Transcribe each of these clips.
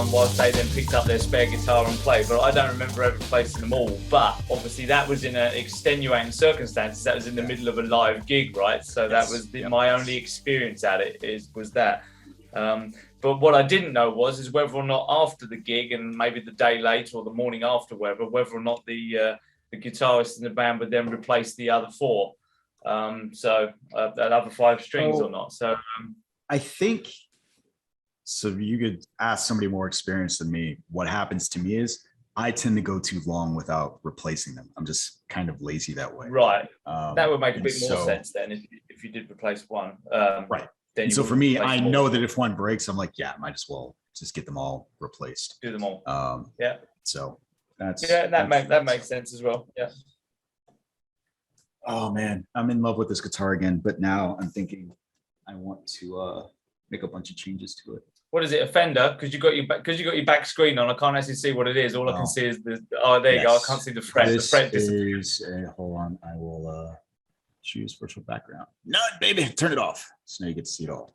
one whilst they then picked up their spare guitar and played. But I don't remember ever placing them all. But obviously that was in extenuating circumstances. That was in the middle of a live gig, right? So that was my only experience at it was that. But what I didn't know is whether or not after the gig and maybe the day later or the morning after, whether or not the guitarist in the band would then replace the other four. That other 5 strings or not. So I think so. You could ask somebody more experienced than me. What happens to me is I tend to go too long without replacing them. I'm just kind of lazy that way. Right. That would make a bit more sense then if you did replace one. Right. And so for me, I know that if one breaks, I'm like, might as well just get them all replaced. Do them all. So that's that makes sense as well. Yeah. Oh man, I'm in love with this guitar again, but now I'm thinking I want to make a bunch of changes to it. What is it, a Fender? Because you got your back screen on. I can't actually see what it is. All I can see is there you go. I can't see the fret. This the fret is hold on. I will choose virtual background. None, baby. Turn it off. So now you get to see it all.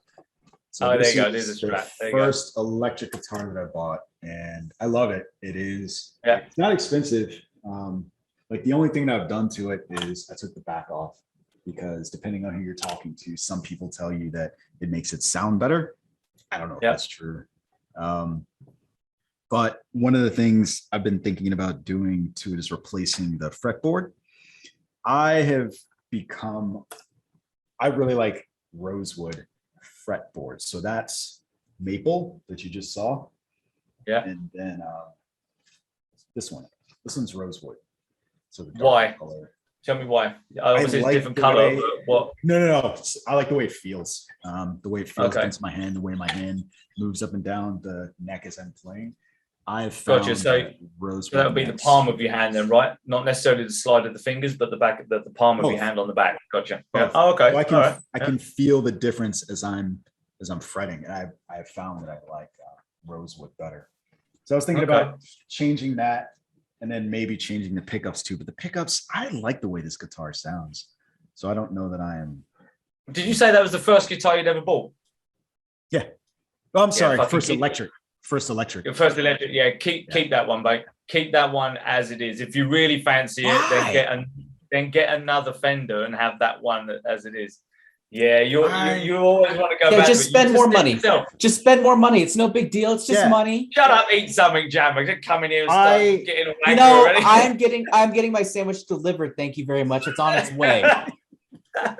So there you go. There's a Strat. The first electric guitar that I bought, and I love it. It is. Yeah. It's not expensive. Like the only thing that I've done to it is I took the back off because depending on who you're talking to, some people tell you that it makes it sound better. I don't know if that's true. But one of the things I've been thinking about doing to it is replacing the fretboard. I really like rosewood fretboards. So that's maple that you just saw. Yeah. And then this one's rosewood. So the why? Color. Tell me why. Obviously, it's a different color. But what? No. I like the way it feels. The way it feels against my hand, the way my hand moves up and down the neck as I'm playing. I've found rosewood. So that would be the palm of your hand then, right? Not necessarily the slide of the fingers, but the palm of your hand on the back. Gotcha. Yeah. Oh, okay. Well, I can feel the difference as I'm fretting, and I have found that I like rosewood better. So I was thinking about changing that. And then maybe changing the pickups too. But the pickups, I like the way this guitar sounds. So I don't know that I am. Did you say that was the first guitar you'd ever bought? Yeah. Oh, I'm sorry. First electric. Your first electric. Yeah. Keep that one, mate. Keep that one as it is. If you really fancy it, then get another Fender and have that one as it is. Yeah, you always want to go back. Just spend more money. Just spend more money. It's no big deal. It's just money. Shut up, eat something, Jammer. Just come in here and start getting away. I'm getting my sandwich delivered. Thank you very much. It's on its way.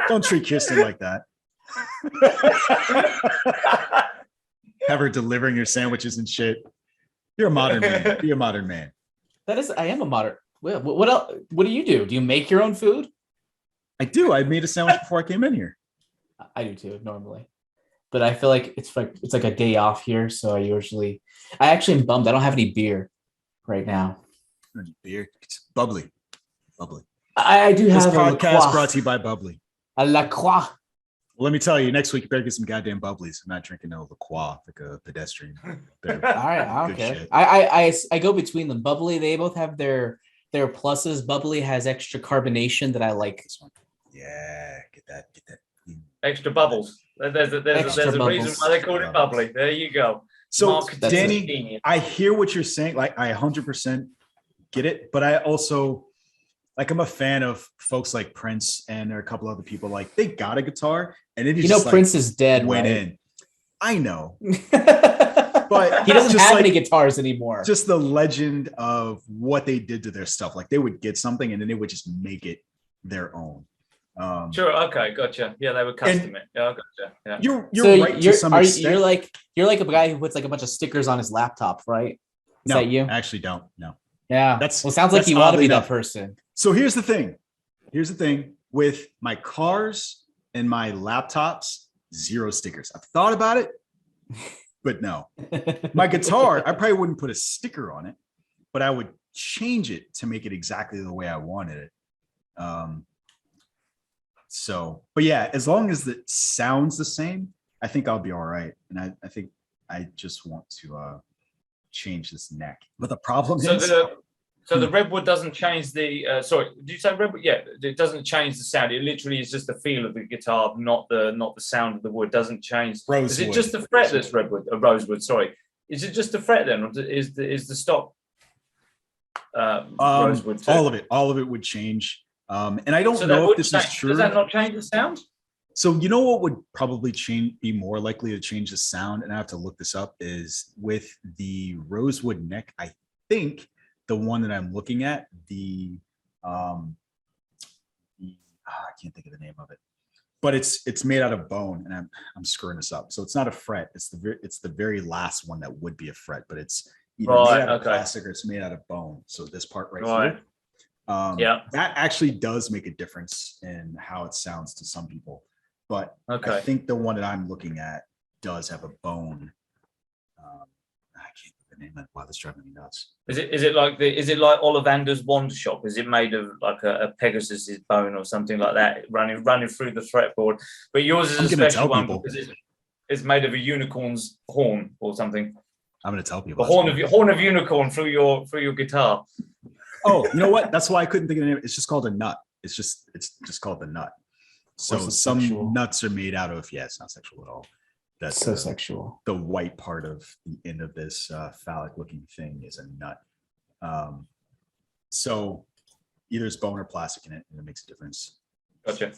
Don't treat Kirsten like that. Have her delivering your sandwiches and shit. You're a modern man. Be a modern man. I am a modern. What else? What do you do? Do you make your own food? I do. I made a sandwich before I came in here. I do too normally, but I feel like it's like a day off here, so I actually am bummed. I don't have any beer right now. Beer, it's bubbly. I do have. This podcast brought to you by Bubbly. A La Croix. Well, let me tell you, next week you better get some goddamn bubblies. I'm not drinking no La Croix like a pedestrian. All right, I don't care. I go between them. Bubbly, they both have their pluses. Bubbly has extra carbonation that I like. This one. Yeah, get that. Extra bubbles. There's a reason why they call it bubbly. There you go. So, Danny, I hear what you're saying. Like, I 100% get it, but I also I'm a fan of folks like Prince, and there are a couple other people like they got a guitar, and it is Prince is dead. Went in. I know, but he doesn't have any guitars anymore. Just the legend of what they did to their stuff. Like they would get something, and then they would just make it their own. Sure. Okay. Gotcha. Yeah, they would custom it. Yeah, gotcha. Yeah. You're right to some extent. You're like a guy who puts like a bunch of stickers on his laptop, right? Is that you? I actually don't. No. Yeah. Sounds like you want to be that person. So here's the thing. With my cars and my laptops, 0 stickers. I've thought about it, but no. My guitar, I probably wouldn't put a sticker on it, but I would change it to make it exactly the way I wanted it. But yeah, as long as it sounds the same, I think I'll be all right. And I think I just want to change this neck. But the problem is... So the redwood doesn't change the... sorry, did you say redwood? Yeah, it doesn't change the sound. It literally is just the feel of the guitar, not the sound of the wood. Doesn't change. Rosewood. Is it just the fret that's redwood? Rosewood, sorry. Is it just the fret then, or is the stock rosewood too? All of it would change. And I don't So know if this is true. Does that not change the sound? So you know what would probably be more likely to change the sound, and I have to look this up, is with the rosewood neck. I think the one that I'm looking at, I can't think of the name of it, but it's made out of bone, and I'm screwing this up. So it's not a fret. It's the very last one that would be a fret, but it's either made out of plastic or it's made out of bone. So this part here, that actually does make a difference in how it sounds to some people. But I think the one that I'm looking at does have a bone. I can't think of the name of it. Wow, this driving me nuts. Is it like Ollivander's wand shop? Is it made of like a Pegasus's bone or something like that, running through the fretboard? But yours is a special one because it's made of a unicorn's horn or something. I'm going to tell people. The horn of unicorn through your guitar. Oh, you know what? That's why I couldn't think of the name. It's just called a nut. It's just called the nut. So some sexual? Nuts are made out of, it's not sexual at all. That's so sexual. The white part of the end of this phallic looking thing is a nut. So either it's bone or plastic in it, and it makes a difference. Gotcha.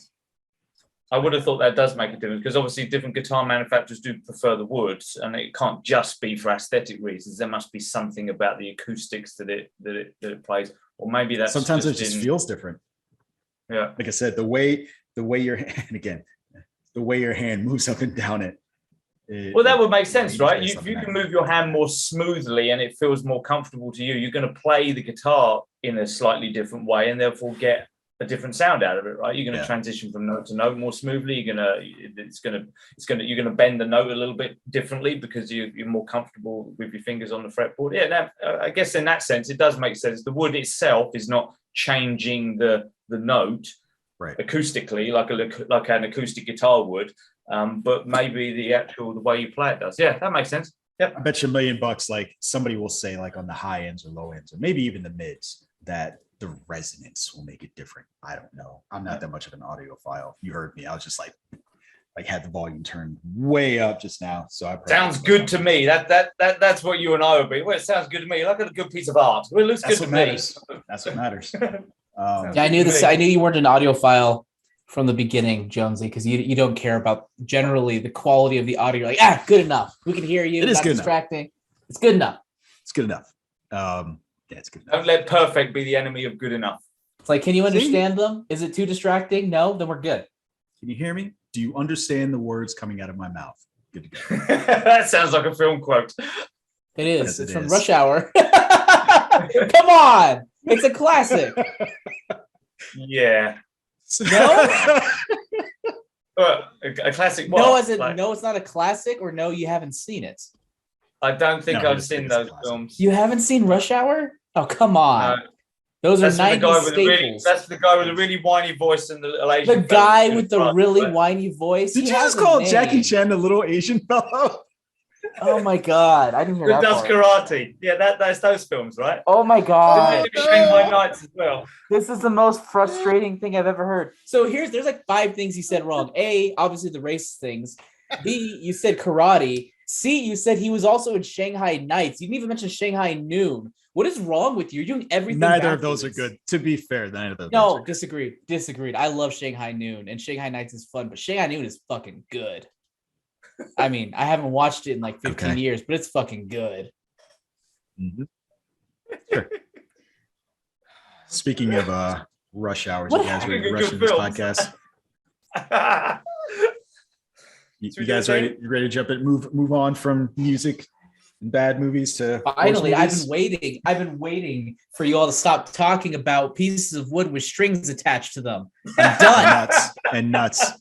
I would have thought that does make a difference because obviously different guitar manufacturers do prefer the woods, and it can't just be for aesthetic reasons. There must be something about the acoustics that it plays, or maybe that's sometimes it just feels different. Yeah, like I said, the way your hand moves up and down it. Well, that would make sense, right? If you can move your hand more smoothly and it feels more comfortable to you, you're going to play the guitar in a slightly different way and therefore get a different sound out of it, right? You're going to transition from note to note more smoothly. You're going to bend the note a little bit differently because you're more comfortable with your fingers on the fretboard. Yeah, I guess in that sense, it does make sense. The wood itself is not changing the note acoustically like an acoustic guitar would, but maybe the way you play it does. Yeah, that makes sense. Yep. I bet you $1 million, like somebody will say, like on the high ends or low ends, or maybe even the mids, that the resonance will make it different. I don't know. I'm not that much of an audiophile. You heard me. I was just like had the volume turned way up just now. So I sounds good to me. That's what you and I would be. Well, it sounds good to me. Look at a good piece of art. Well, it looks good to me. That's what matters. I knew this. I knew you weren't an audiophile from the beginning, Jonesy, because you don't care about generally the quality of the audio. You're like, good enough. We can hear you. It is not good distracting. Enough. It's good enough. It's good enough. It's good enough. Don't let perfect be the enemy of good enough. It's like, can you understand them? Is it too distracting? No, then we're good. Can you hear me? Do you understand the words coming out of my mouth? Good to go. That sounds like a film quote. It is. Yes, it's from Rush Hour. Come on. It's a classic. Yeah. No? A classic what? No, it's not a classic, or no, you haven't seen it. I don't think I've seen those films. You haven't seen Rush Hour? Oh, come on. No. Those are 90s staples. That's the guy with the really whiny voice and the Asian. The guy with the really whiny voice. Did you just call Jackie Chan the little Asian fellow? Oh my God. I didn't hear that. Does karate. Yeah, that's those films, right? Oh my God. Shanghai Nights as well. This is the most frustrating thing I've ever heard. So there's like 5 things you said wrong. A, obviously the race things. B, you said karate. C, you said he was also in Shanghai Nights. You didn't even mention Shanghai Noon. What is wrong with you? You're doing everything. Neither of those are good. To be fair, neither of those. No, disagreed. I love Shanghai Noon, and Shanghai Nights is fun, but Shanghai Noon is fucking good. I mean, I haven't watched it in like 15 years, but it's fucking good. Mm-hmm. Sure. Speaking of rush hours, you guys ready to rush into this podcast? You guys ready? You ready to jump in? Move on from music and bad movies to finally. I've been waiting for you all to stop talking about pieces of wood with strings attached to them. I'm done. Nuts.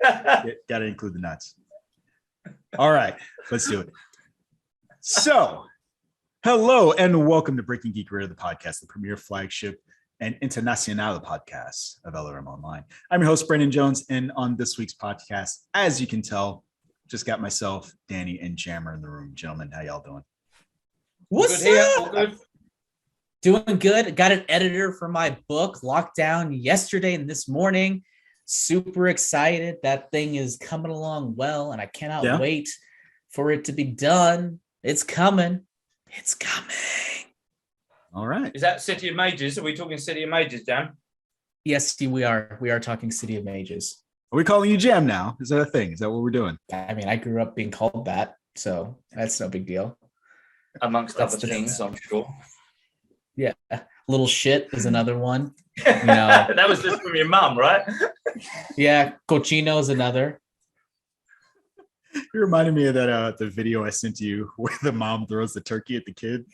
Got to include the nuts. All right, let's do it. So, hello and welcome to Breaking Geek Radio, the podcast, the premier flagship and international podcast of LRM Online. I'm your host, Brandon Jones, and on this week's podcast, as you can tell, just got myself, Danny, and Jammer in the room. Gentlemen, how y'all doing? What's up? Good. Doing good. Got an editor for my book locked down yesterday and this morning. Super excited. That thing is coming along well, and I cannot wait for it to be done. It's coming. It's coming. All right. Is that City of Mages? Are we talking City of Mages, Dan? Yes, we are. We are talking City of Mages. Are we calling you Jam now? Is that a thing? Is that what we're doing? I mean, I grew up being called that, so that's no big deal. Amongst other things, I'm sure. Yeah. Little shit is another one. That was just from your mum, right? Yeah. Cochino is another. You reminded me of that the video I sent you where the mom throws the turkey at the kid.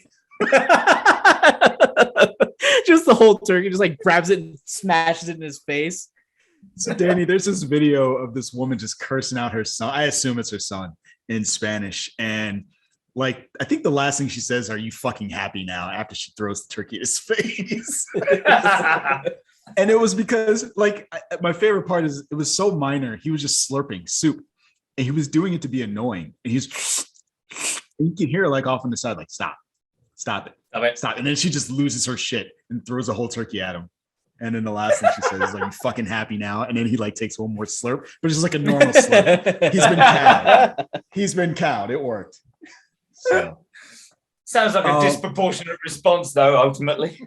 Just the whole turkey, just like grabs it and smashes it in his face. So Danny, there's this video of this woman just cursing out her son. I assume it's her son in Spanish. And like, I think the last thing she says, "Are you fucking happy now?" after she throws the turkey at his face. And it was because like, my favorite part is it was so minor. He was just slurping soup and he was doing it to be annoying. And you can hear like off on the side, like, stop it. And then she just loses her shit and throws a whole turkey at him. And then the last thing she says is like, "You fucking happy now?" And then he like takes one more slurp, but it's just like a normal slurp. He's been cowed. It worked. So. Sounds like a disproportionate response, though. Ultimately,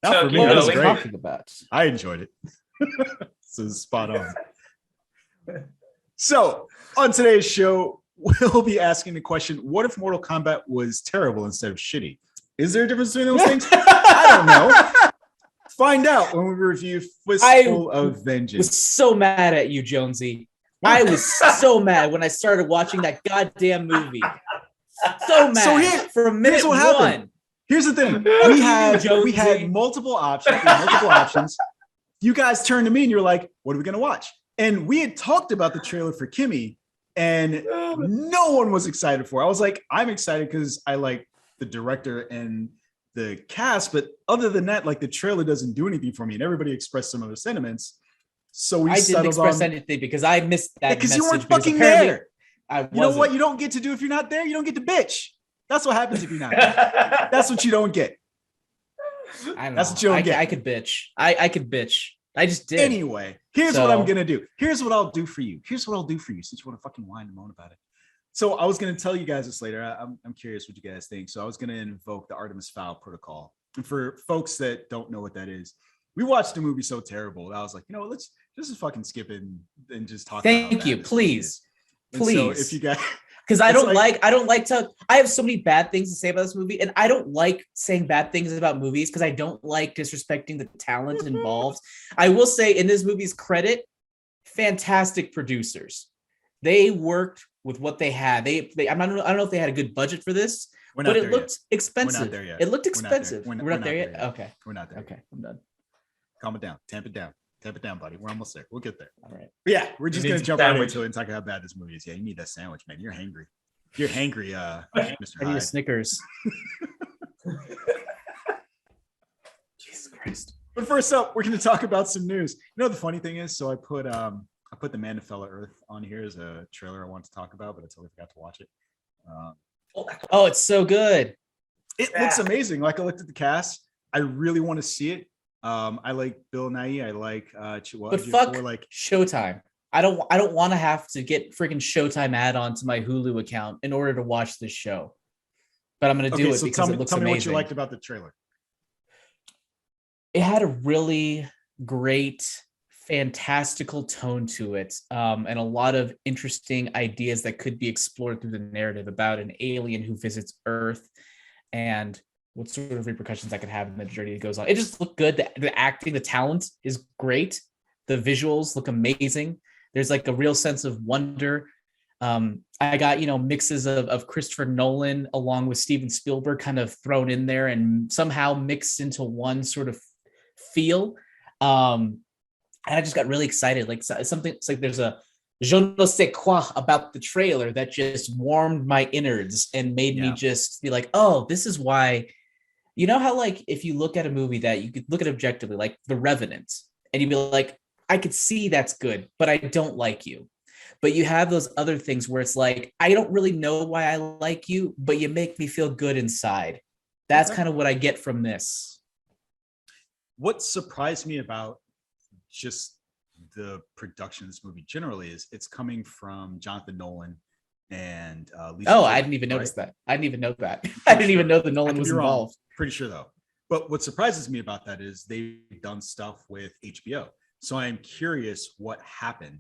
not for me. That was great. About. I enjoyed it. So spot on. So on today's show, we'll be asking the question: what if Mortal Kombat was terrible instead of shitty? Is there a difference between those things? I don't know. Find out when we review Fistful of Vengeance. I was so mad at you, Jonesy. I was so mad when I started watching that goddamn movie. So mad. So for minute what one. happened. Here's the thing. We had multiple options. You guys turned to me and you were like, "What are we gonna watch?" And we had talked about the trailer for Kimi, and no one was excited for it. I was like, I'm excited because I like the director and the cast, but other than that, like the trailer doesn't do anything for me, and everybody expressed some of the sentiments. So I didn't express anything because I missed that because you weren't fucking there. You know what? You don't get to do if you're not there. You don't get to bitch. That's what happens if you're not there. That's what you don't get. That's what you don't get. I could bitch. I could bitch. I just did. Anyway, here's what I'm gonna do. Here's what I'll do for you. Since you want to fucking whine and moan about it. So I was going to tell you guys this later. I'm curious what you guys think. So I was going to invoke the Artemis Fowl protocol. And for folks that don't know what that is, we watched the movie so terrible that I was like, let's just fucking skip it and just talk. Thank you, please. So if you guys, because I don't like to. I have so many bad things to say about this movie, and I don't like saying bad things about movies because I don't like disrespecting the talent involved. I will say, in this movie's credit, fantastic producers. They worked with what they had. I don't know if they had a good budget for this, but it looked expensive. We're not there yet. It looked expensive. We're not there yet. Okay. We're not there. Okay. I'm done. Calm it down. Tamp it down, buddy. We're almost there. We'll get there. All right. But yeah, we're just gonna jump right into it and talk about how bad this movie is. Yeah, you need that sandwich, man. You're hangry. You're hangry, Mr. I need Hyde. a Snickers. Jesus Christ. But first up, we're going to talk about some news. The funny thing is, so I put the Man Who Fell to Earth on here as a trailer I wanted to talk about, but I totally forgot to watch it. Oh, it's so good. It looks amazing. Like, I looked at the cast. I really want to see it. I like Bill Nighy. I like Chitwel But fuck like Showtime. I don't want to have to get freaking Showtime add-on to my Hulu account in order to watch this show. But I'm going to do it because it looks amazing. Tell me what you liked about the trailer. It had a really great, fantastical tone to it, and a lot of interesting ideas that could be explored through the narrative about an alien who visits Earth and what sort of repercussions that could have in the journey that goes on. It just looked good. The acting, the talent is great. The visuals look amazing. There's like a real sense of wonder. I got, mixes of Christopher Nolan along with Steven Spielberg kind of thrown in there and somehow mixed into one sort of feel. And I just got really excited. Like something, it's like there's a je ne sais quoi about the trailer that just warmed my innards and made me just be like, oh, this is why, how like if you look at a movie that you could look at objectively, like The Revenant, and you'd be like, I could see that's good, but I don't like you. But you have those other things where it's like, I don't really know why I like you, but you make me feel good inside. That's kind of what I get from this. What surprised me about just the production of this movie generally is it's coming from Jonathan Nolan and I didn't even notice that. I didn't even know that. I didn't even know that Nolan was involved. Pretty sure though. But what surprises me about that is they've done stuff with HBO. So I'm curious what happened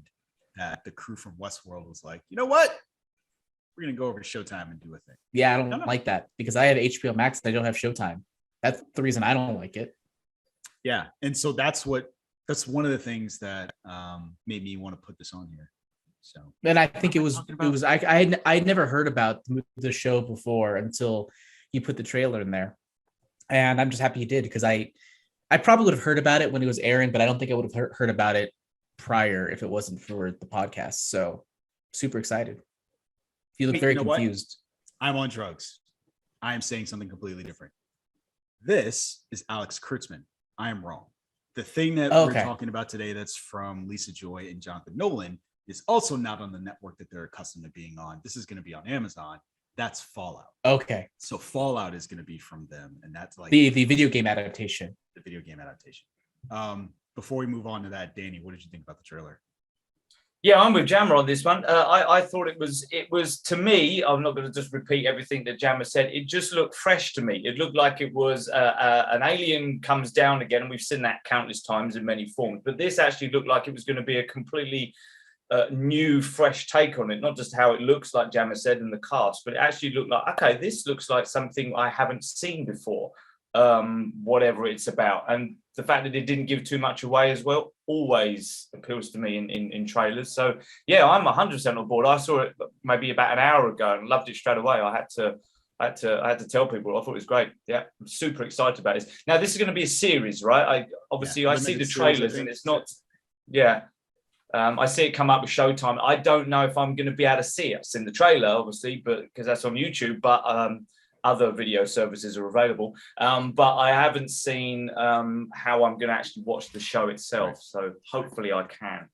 that the crew from Westworld was like, you know what? We're going to go over to Showtime and do a thing. Yeah, I don't like that because I have HBO Max and I don't have Showtime. That's the reason I don't like it. Yeah. And so that's one of the things that made me want to put this on here. So, and I think I had never heard about the show before until you put the trailer in there. And I'm just happy you did because I probably would have heard about it when it was airing, but I don't think I would have heard about it prior if it wasn't for the podcast. So super excited. You look very confused. What? I'm on drugs. I am saying something completely different. This is Alex Kurtzman. I am wrong. The thing that we're talking about today that's from Lisa Joy and Jonathan Nolan is also not on the network that they're accustomed to being on. This is going to be on Amazon. That's Fallout. Okay. So Fallout is going to be from them. And that's like the video game adaptation. The video game adaptation. Before we move on to that, Danny, what did you think about the trailer? Yeah, I'm with Jammer on this one. I thought it was to me, I'm not going to just repeat everything that Jammer said. It just looked fresh to me. It looked like it was an alien comes down again. And we've seen that countless times in many forms. But this actually looked like it was going to be a completely new, fresh take on it. Not just how it looks, like Jammer said, in the cast, but it actually looked like, okay, this looks like something I haven't seen before, whatever it's about. And the fact that it didn't give too much away as well always appeals to me in trailers. So yeah, I'm 100% on board. I saw it maybe about an hour ago and loved it straight away. I had to tell people. I thought it was great. Yeah, I'm super excited about this. Now this is going to be a series, right? I see the trailers and it's not. Yeah, I see it come up with Showtime. I don't know if I'm going to be able to see it. It's in the trailer, obviously, but because that's on YouTube. But other video services are available, but I haven't seen how I'm going to actually watch the show itself. Right. So hopefully I can.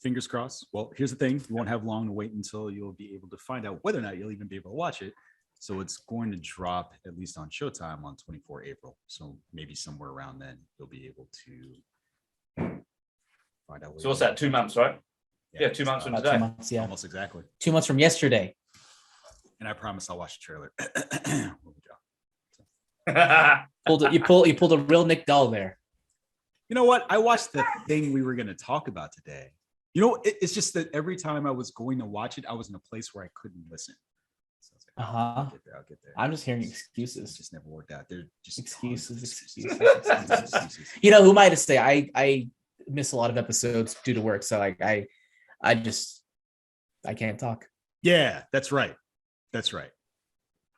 Fingers crossed. Well, here's the thing. You won't have long to wait until you'll be able to find out whether or not you'll even be able to watch it. So it's going to drop at least on Showtime on 24 April. So maybe somewhere around then you'll be able to find out. So what's that? 2 months, right? Yeah, 2 months from today. 2 months, yeah. Almost exactly. 2 months from yesterday. And I promise I'll watch the trailer. You pulled a real Nick Dahl there. You know what? I watched the thing we were going to talk about today. You know, it's just that every time I was going to watch it, I was in a place where I couldn't listen. So I was like, I'll get there. I'm just hearing excuses. It just never worked out. They're just excuses. You know, who am I to say? I miss a lot of episodes due to work, so like I can't talk. Yeah, that's right. That's right.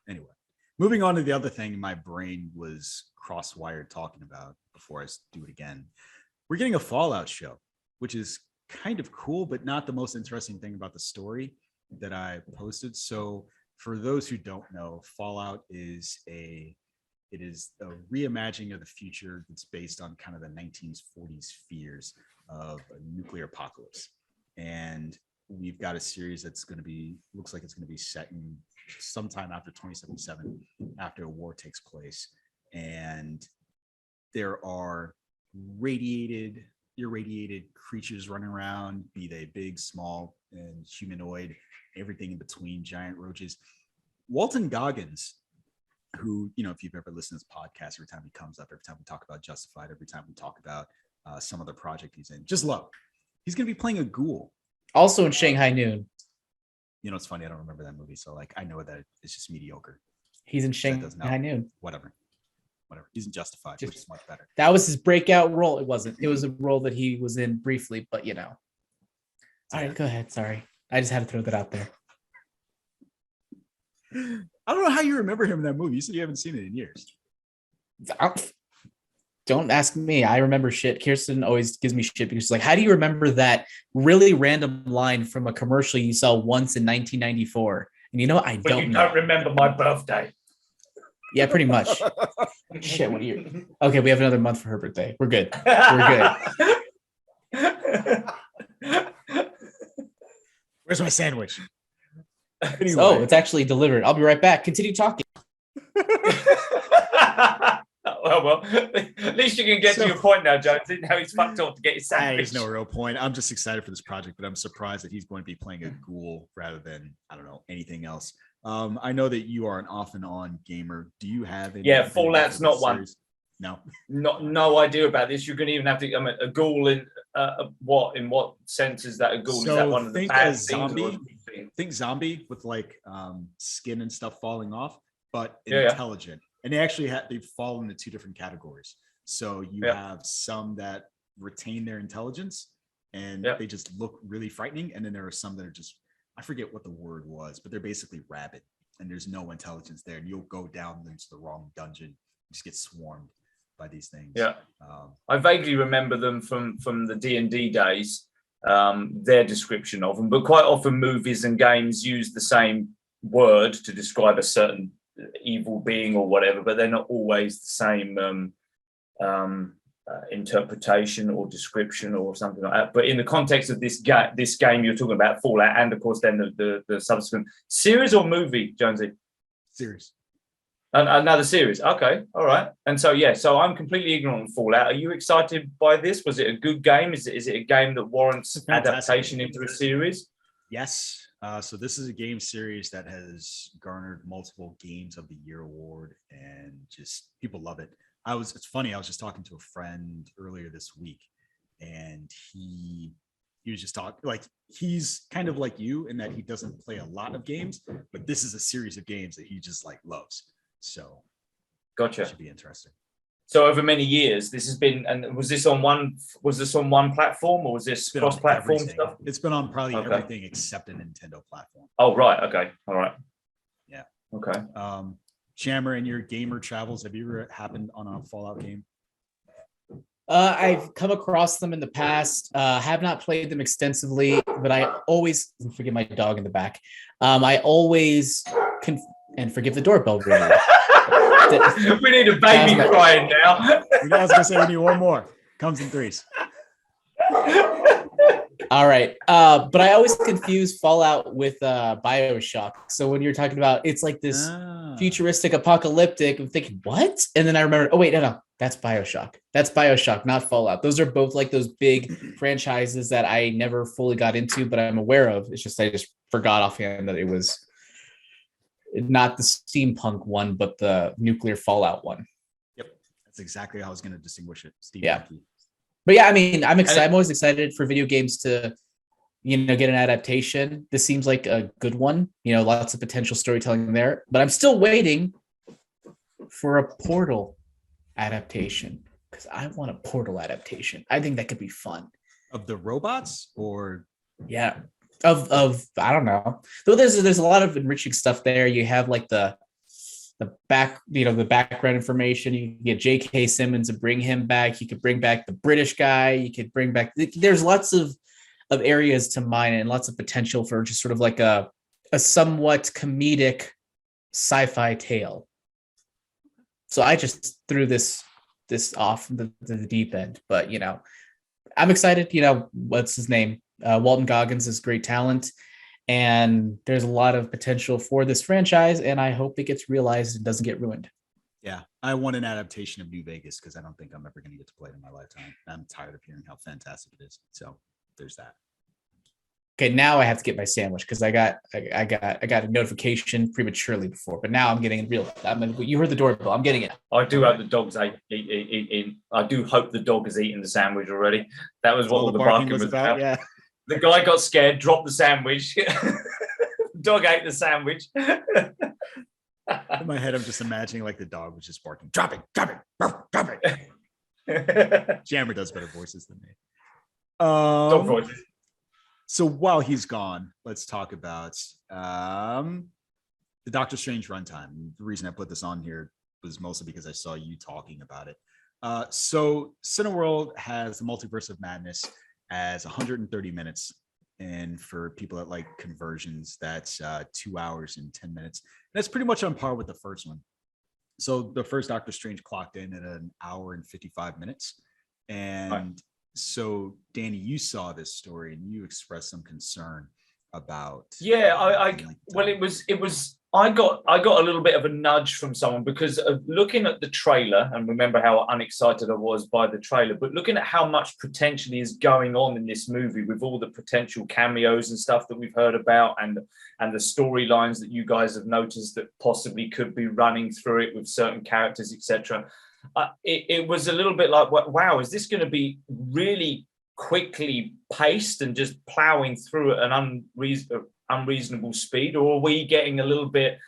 Anyway, moving on to the other thing my brain was cross-wired talking about before I do it again. We're getting a Fallout show, which is kind of cool, but not the most interesting thing about the story that I posted. So for those who don't know, Fallout is a reimagining of the future that's based on kind of the 1940s fears of a nuclear apocalypse. And we've got a series that's looks like it's going to be set in sometime after 2077, after a war takes place. And there are irradiated creatures running around, be they big, small, and humanoid, everything in between, giant roaches. Walton Goggins, who, you know, if you've ever listened to this podcast, every time he comes up, every time we talk about Justified, every time we talk about some other project he's in, just love. He's going to be playing a ghoul. Also in Shanghai Noon. You know, it's funny. I don't remember that movie. So like, I know that it's just mediocre. He's in Shanghai Noon. Whatever. He's in Justified, which is much better. That was his breakout role. It wasn't. It was a role that he was in briefly, but you know. All right, go ahead. Sorry. I just had to throw that out there. I don't know how you remember him in that movie. You said you haven't seen it in years. Don't ask me. I remember shit. Kirsten always gives me shit because she's like, how do you remember that really random line from a commercial you saw once in 1994? And you know, I don't know. Don't remember my birthday. Yeah, pretty much. Shit, what year? Okay, we have another month for her birthday. We're good. Where's my sandwich? Anyway. Oh, it's actually delivered. I'll be right back. Continue talking. Well, Oh well, at least you can get to your point now, Jones. Now he's fucked off to get his sandwich. There's no real point. I'm just excited for this project, but I'm surprised that he's going to be playing a ghoul rather than, I don't know, anything else. I know that you are an off and on gamer. Do you have any? Yeah, Fallout's not one. No. No idea about this. You're going to even have to. I mean, a ghoul in what? In what sense is that a ghoul? So is that one of the bad things? Think zombie with like skin and stuff falling off, but Yeah. intelligent. And they actually they've fallen into two different categories. So you have some that retain their intelligence and they just look really frightening. And then there are some that are just, I forget what the word was, but they're basically rabid and there's no intelligence there. And you'll go down into the wrong dungeon, just get swarmed by these things. Yeah. I vaguely remember them from the D&D days, their description of them, but quite often movies and games use the same word to describe a certain evil being or whatever, but they're not always the same interpretation or description or something like that. But in the context of this game you're talking about, Fallout, and of course then the subsequent series or movie, Jonesy? Series. Another series. Okay, all right. And so so I'm completely ignorant of Fallout. Are you excited by this? Was it a good game? Is it a game that warrants adaptation into a series? Yes. So this is a game series that has garnered multiple Games of the Year award, and just people love it. It's funny. I was just talking to a friend earlier this week, and he was just talking like he's kind of like you in that he doesn't play a lot of games, but this is a series of games that he just like loves. So, gotcha. It should be interesting. So over many years, this has been, and was this on one platform, or was this cross-platform stuff? It's been on probably everything except a Nintendo platform. Oh, right. Okay. All right. Yeah. Okay. Jammer, in your gamer travels, have you ever happened on a Fallout game? I've come across them in the past. Have not played them extensively, but I always forgive my dog in the back. I always and forgive the doorbell ringing. We need a baby crying now. I was gonna say we need one more. Comes in threes. All right. But I always confuse Fallout with BioShock. So when you're talking about it's like this futuristic apocalyptic, I'm thinking, what? And then I remember, oh wait, no, that's BioShock. That's BioShock, not Fallout. Those are both like those big franchises that I never fully got into, but I'm aware of. It's just I just forgot offhand that it was not the steampunk one, but the nuclear Fallout one. Yep. That's exactly how I was going to distinguish it. Steampunk. Yeah. But yeah, I mean, I'm excited. I'm always excited for video games to, get an adaptation. This seems like a good one. Lots of potential storytelling there. But I'm still waiting for a Portal adaptation because I want a Portal adaptation. I think that could be fun. Of the robots, or yeah, of I don't know. Though there's a lot of enriching stuff there. You have like the background information. You can get J.K. Simmons and bring him back. You could bring back the British guy. You could bring back. There's lots of areas to mine and lots of potential for just sort of like a somewhat comedic sci-fi tale. So I just threw this off the deep end, but I'm excited. What's his name? Walton Goggins is great talent. And there's a lot of potential for this franchise, and I hope it gets realized and doesn't get ruined. Yeah, I want an adaptation of New Vegas because I don't think I'm ever going to get to play it in my lifetime. I'm tired of hearing how fantastic it is. So there's that. Okay, now I have to get my sandwich because I got a notification prematurely before, but now I'm getting real. You heard the doorbell. I'm getting it. I do hope the dog's eating. I do hope the dog has eaten the sandwich already. That was what all the barking was about. Yeah. The guy got scared, dropped the sandwich. Dog ate the sandwich. In my head, I'm just imagining like the dog was just barking, drop it. Jammer does better voices than me. Dog voices. So while he's gone, let's talk about the Doctor Strange runtime. The reason I put this on here was mostly because I saw you talking about it. So Cineworld has the Multiverse of Madness as 130 minutes. And for people that like conversions, that's 2 hours and 10 minutes. That's pretty much on par with the first one. So the first Doctor Strange clocked in at an hour and 55 minutes. And so, Danny, you saw this story and you expressed some concern about. Yeah, well, it was. I got a little bit of a nudge from someone because of looking at the trailer, and remember how unexcited I was by the trailer, but looking at how much potentially is going on in this movie with all the potential cameos and stuff that we've heard about, and the storylines that you guys have noticed that possibly could be running through it with certain characters, etc. It was a little bit like, wow, is this going to be really quickly paced and just plowing through at an unreasonable speed, or are we getting a little bit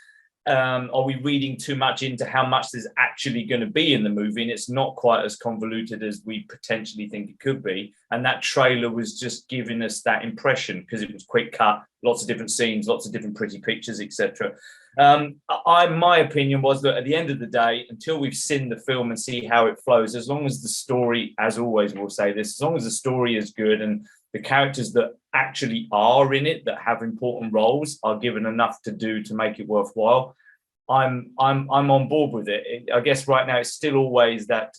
are we reading too much into how much there's actually going to be in the movie and it's not quite as convoluted as we potentially think it could be? And that trailer was just giving us that impression because it was quick cut, lots of different scenes, lots of different pretty pictures, etc. My opinion was that at the end of the day, until we've seen the film and see how it flows, as long as the story, as always we'll say this, as long as the story is good and the characters that actually are in it that have important roles are given enough to do to make it worthwhile, I'm on board with it. I guess right now it's still always that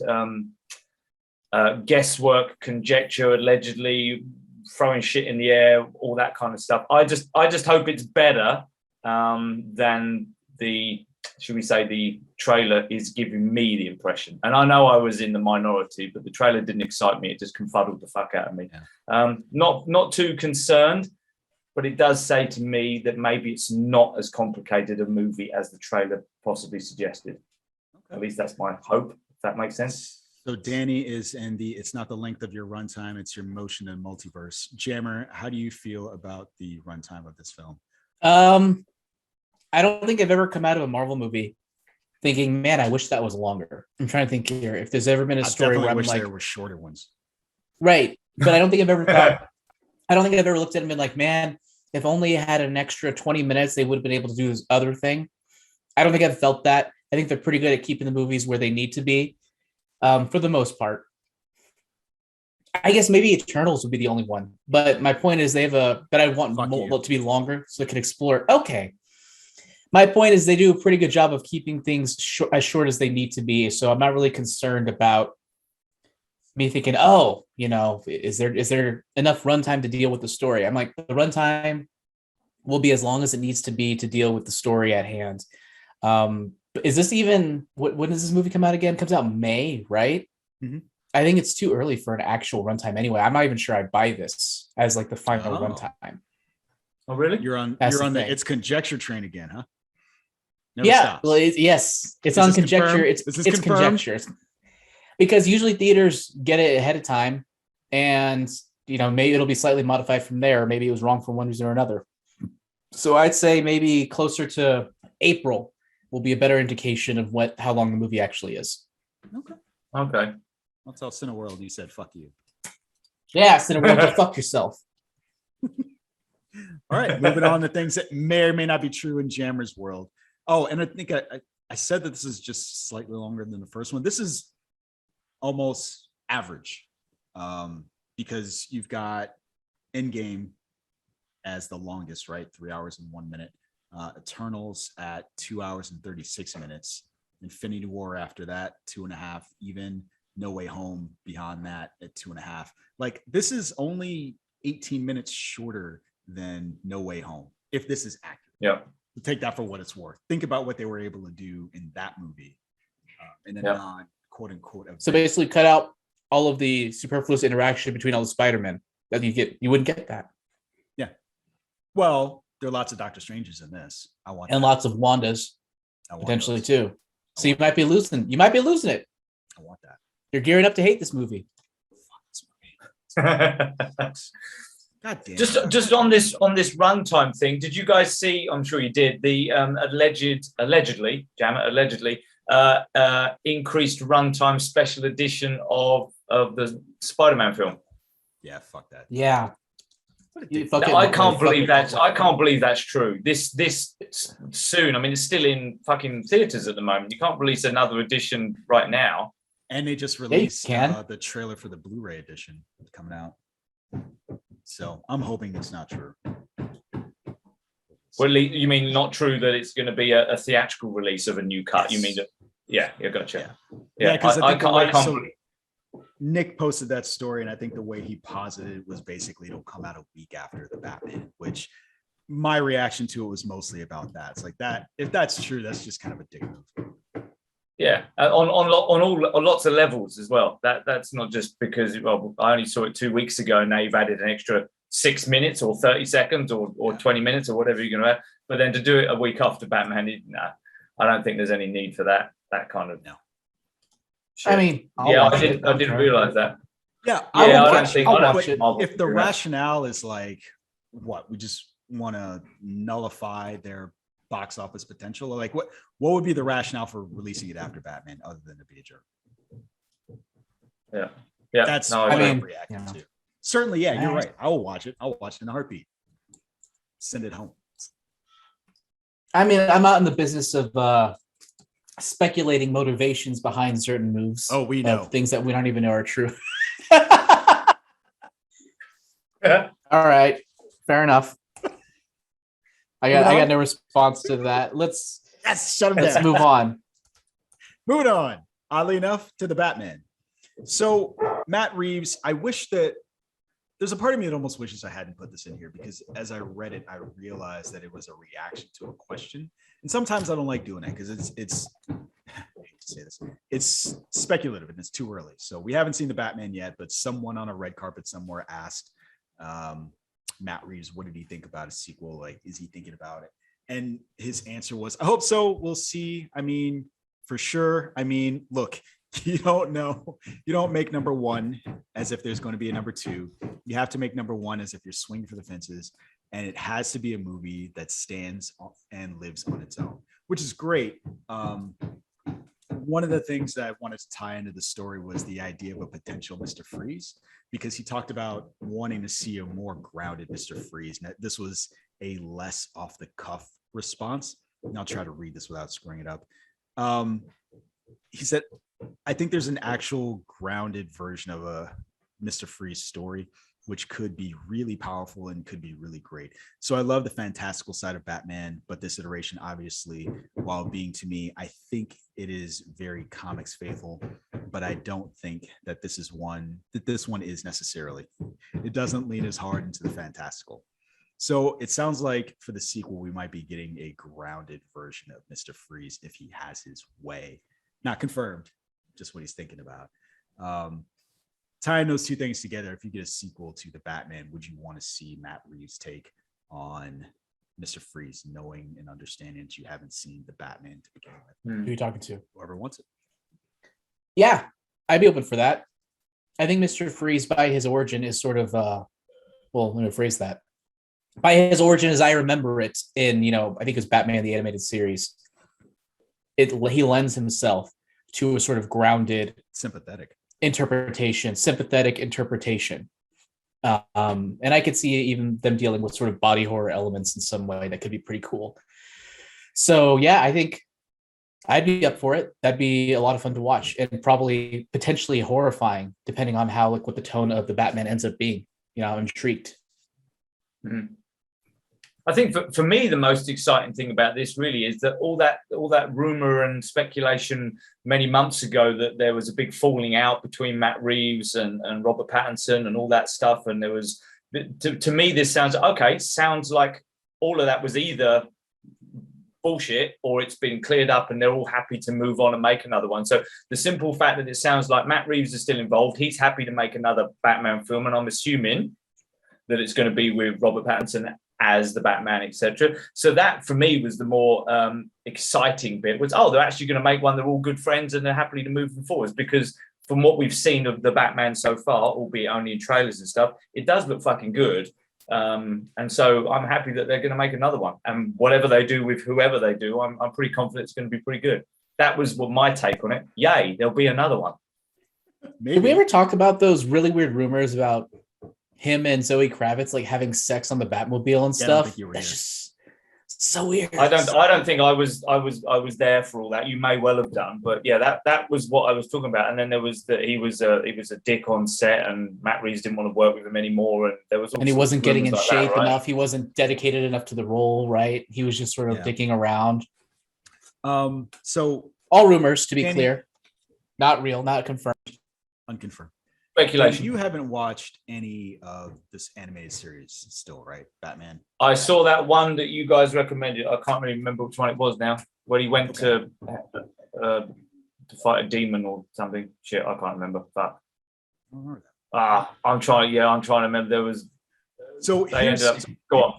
guesswork, conjecture, allegedly throwing shit in the air, all that kind of stuff. I just hope it's better than the, should we say, the trailer is giving me the impression. And I know I was in the minority, but the trailer didn't excite me. It just confuddled the fuck out of me. Yeah. Not too concerned, but it does say to me that maybe it's not as complicated a movie as the trailer possibly suggested. Okay. At least that's my hope, if that makes sense. So Danny is in the, it's not the length of your runtime, it's your motion and multiverse. Jammer, how do you feel about the runtime of this film? I don't think I've ever come out of a Marvel movie thinking, man, I wish that was longer. I'm trying to think here if there's ever been a story where I'm like, there were shorter ones. Right. But I don't think I've ever thought, I don't think I've ever looked at it and been like, man, if only I had an extra 20 minutes, they would have been able to do this other thing. I don't think I've felt that. I think they're pretty good at keeping the movies where they need to be, for the most part. I guess maybe Eternals would be the only one. But my point is but I want more to be longer so it can explore. Okay. My point is they do a pretty good job of keeping things as short as they need to be. So I'm not really concerned about me thinking, oh, is there enough runtime to deal with the story? I'm like, the runtime will be as long as it needs to be to deal with the story at hand. Is this even, when does this movie come out again? It comes out May, right? Mm-hmm. I think it's too early for an actual runtime anyway. I'm not even sure I buy this as like the final runtime. Oh, really? You're on the it's conjecture train again, huh? Never stops. Well, yes, it's on conjecture. Confirmed? It's conjecture because usually theaters get it ahead of time, and maybe it'll be slightly modified from there. Maybe it was wrong for one reason or another. So I'd say maybe closer to April will be a better indication of how long the movie actually is. Okay. I'll tell Cineworld you said fuck you. Yeah, Cineworld, fuck yourself. All right, moving on to things that may or may not be true in Jammer's world. Oh, and I think I said that this is just slightly longer than the first one. This is almost average because you've got Endgame as the longest, right? 3 hours and 1 minute. Eternals at 2 hours and 36 minutes. Infinity War after that, 2.5. Even No Way Home beyond that at 2.5. Like, this is only 18 minutes shorter than No Way Home, if this is accurate. Yeah. Take that for what it's worth. Think about what they were able to do in that movie in a non quote unquote event. So basically cut out all of the superfluous interaction between all the Spider-Men that you wouldn't get that. Yeah. Well, there are lots of Doctor Stranges in this. Lots of Wandas potentially too. So you might be losing it. I want that. You're gearing up to hate this movie. Fuck this movie. God damn. Just on this runtime thing, did you guys see? I'm sure you did. The allegedly increased runtime special edition of the Spider-Man film. Yeah, fuck that. Yeah. I can't believe that's true. This soon. I mean, it's still in fucking theaters at the moment. You can't release another edition right now. And they just released the trailer for the Blu-ray edition coming out. So I'm hoping it's not true. Well, you mean not true that it's going to be a theatrical release of a new cut? Yes. You mean that? Yeah, gotcha. Yeah, because I can't. Nick posted that story, and I think the way he posited it was basically it'll come out a week after the Batman, which my reaction to it was mostly about that. It's like that. If that's true, that's just kind of a dick move. Yeah, on lots of levels as well. That's not just because I only saw it 2 weeks ago, and now you've added an extra 6 minutes or 30 seconds or 20 minutes or whatever you're going to add. But then to do it a week after Batman, I don't think there's any need for that kind of. No. Shit. I mean, I didn't realize that. Yeah, I'll watch it. If the rationale is like, what, we just want to nullify their box office potential, or like what would be the rationale for releasing it after Batman other than to be a jerk? Yeah, that's no, what I'm reacting to. Certainly, yeah, you're right. I will watch it. I'll watch it in a heartbeat. Send it home. I mean, I'm not in the business of speculating motivations behind certain moves. Oh, we know things that we don't even know are true. Yeah. All right, fair enough. I got no response to that. Let's move on. Moving on. Oddly enough, to the Batman. So Matt Reeves, I wish that there's a part of me that almost wishes I hadn't put this in here, because as I read it, I realized that it was a reaction to a question. And sometimes I don't like doing it because it's I hate to say this, it's speculative and it's too early. So we haven't seen the Batman yet, but someone on a red carpet somewhere asked Matt Reeves, what did he think about a sequel? Like, is he thinking about it? And his answer was, I hope so. We'll see. I mean, for sure. I mean, look, you don't know. You don't make number one as if there's going to be a number two. You have to make number one as if you're swinging for the fences. And it has to be a movie that stands and lives on its own, which is great. One of the things that I wanted to tie into the story was the idea of a potential Mr. Freeze, because he talked about wanting to see a more grounded Mr. Freeze. And this was a less off the cuff response. And I'll try to read this without screwing it up. He said, I think there's an actual grounded version of a Mr. Freeze story, which could be really powerful and could be really great. So I love the fantastical side of Batman, but this iteration, obviously, while being, to me, I think it is very comics faithful, but I don't think that this one is necessarily. It doesn't lean as hard into the fantastical. So it sounds like for the sequel, we might be getting a grounded version of Mr. Freeze if he has his way. Not confirmed, just what he's thinking about. Tying those two things together, if you get a sequel to the Batman, would you want to see Matt Reeves' take on Mr. Freeze, knowing and understanding that you haven't seen the Batman to begin with? Who are you talking to? Whoever wants it. Yeah, I'd be open for that. I think Mr. Freeze, by his origin, is sort of let me phrase that. By his origin, as I remember it, in I think it was Batman the Animated Series, he lends himself to a sort of grounded, sympathetic interpretation. And I could see even them dealing with sort of body horror elements in some way that could be pretty cool. So yeah, I think I'd be up for it. That'd be a lot of fun to watch, and probably potentially horrifying, depending on how what the tone of the Batman ends up being. I'm intrigued. Mm-hmm. I think for me, the most exciting thing about this really is that all that rumor and speculation many months ago that there was a big falling out between Matt Reeves and Robert Pattinson and all that stuff. And there was, to me, this sounds like all of that was either bullshit or it's been cleared up and they're all happy to move on and make another one. So the simple fact that it sounds like Matt Reeves is still involved, he's happy to make another Batman film. And I'm assuming that it's going to be with Robert Pattinson as the Batman, etc. So that for me was the more exciting bit, was they're actually going to make one, they're all good friends and they're happy to move them forwards, because from what we've seen of the Batman so far, albeit only in trailers and stuff, it does look fucking good. And so I'm happy that they're going to make another one, and whatever they do with whoever they do, I'm pretty confident it's going to be pretty good. That was my take on it. Yay, there'll be another one. Maybe. Did we ever talk about those really weird rumors about him and Zoe Kravitz like having sex on the Batmobile and stuff? That's just so weird. I don't think I was there for all that. You may well have done, but yeah, that was what I was talking about. And then there was that he was a dick on set, and Matt Reeves didn't want to work with him anymore, and there was and he wasn't getting in shape enough. He wasn't dedicated enough to the role, right? He was just sort of dicking around. So all rumors, to be clear, not real, not confirmed, unconfirmed. Speculation. You haven't watched any of this animated series still, right? Batman. I saw that one that you guys recommended. I can't really remember which one it was now. Where he went to fight a demon or something. Shit, I can't remember. But I'm trying to remember. There was. So they ended up. Go on.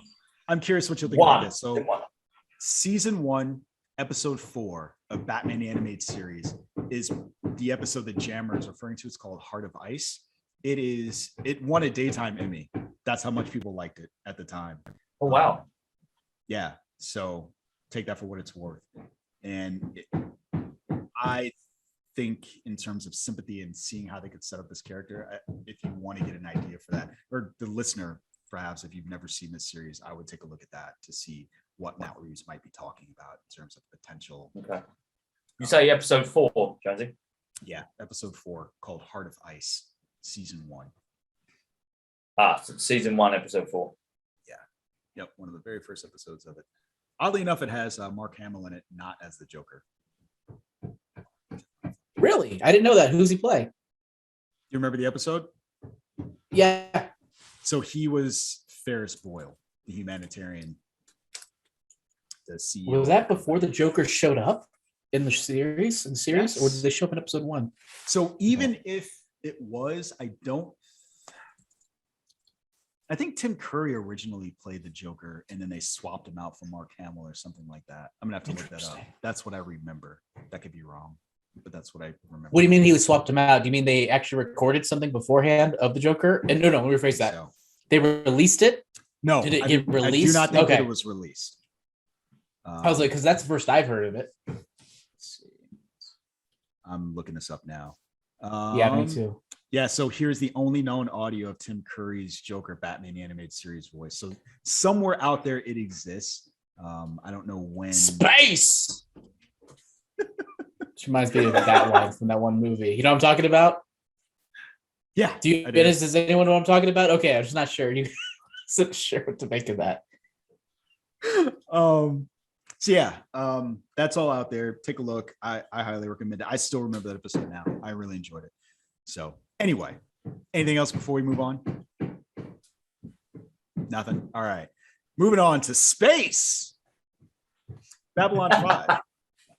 I'm curious what you'll think about this. So, season 1, episode 4 of Batman the Animated Series is the episode that Jammer is referring to. It's called Heart of Ice. It won a daytime Emmy. That's how much people liked it at the time. Oh wow. Yeah. So take that for what it's worth. And I think in terms of sympathy and seeing how they could set up this character, if you want to get an idea for that, or the listener, perhaps if you've never seen this series, I would take a look at that to see what Matt Reeves might be talking about in terms of potential. Okay. You say episode 4, Jonesy? Yeah, episode 4 called Heart of Ice, season 1. So season 1, episode 4. Yeah. Yep, one of the very first episodes of it. Oddly enough, it has Mark Hamill in it, not as the Joker. Really? I didn't know that. Who's he play? You remember the episode? Yeah. So he was Ferris Boyle, the humanitarian. The CEO. Was that before the Joker showed up in the series? Yes. Or did they show up in episode 1? So even if it was, I think Tim Curry originally played the Joker, and then they swapped him out for Mark Hamill or something like that. I'm gonna have to look that up. That's what I remember. That could be wrong, but that's what I remember. What do you mean he swapped him out? Do you mean they actually recorded something beforehand of the Joker? And no, let me rephrase that. So, they released it? No. Did it get released? I do not think that it was released. I was like, because that's the first I've heard of it. Let's see. I'm looking this up now. Yeah, me too. Yeah, so here's the only known audio of Tim Curry's Joker Batman the Animated Series voice. So somewhere out there it exists. I don't know when. Space! Which reminds me of that line from that one movie. You know what I'm talking about? Yeah. Does anyone know what I'm talking about? Okay, I'm just not sure. You wasn't sure what to make of that. So yeah, that's all out there. Take a look. I highly recommend it. I still remember that episode now. I really enjoyed it. So anyway, anything else before we move on? Nothing. All right. Moving on to space. Babylon 5.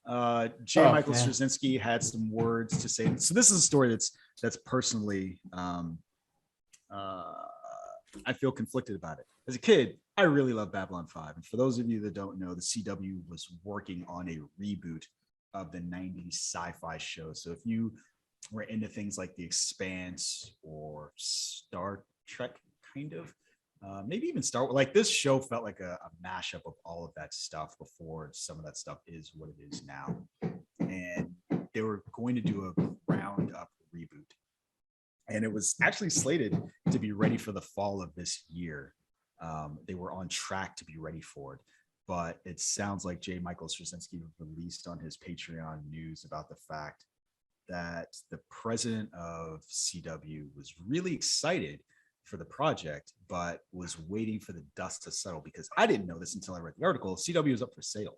Michael Strazynski had some words to say. So this is a story that's personally I feel conflicted about it. As a kid, I really love Babylon 5. And for those of you that don't know, the CW was working on a reboot of the 90s sci-fi show. So if you were into things like The Expanse or Star Trek, kind of, maybe even Star Wars, like this show felt like a mashup of all of that stuff before some of that stuff is what it is now. And they were going to do a ground up reboot. And it was actually slated to be ready for the fall of this year. They were on track to be ready for it, but it sounds like J. Michael Strazynski released on his Patreon news about the fact that the president of CW was really excited for the project, but was waiting for the dust to settle, because I didn't know this until I read the article. CW is up for sale.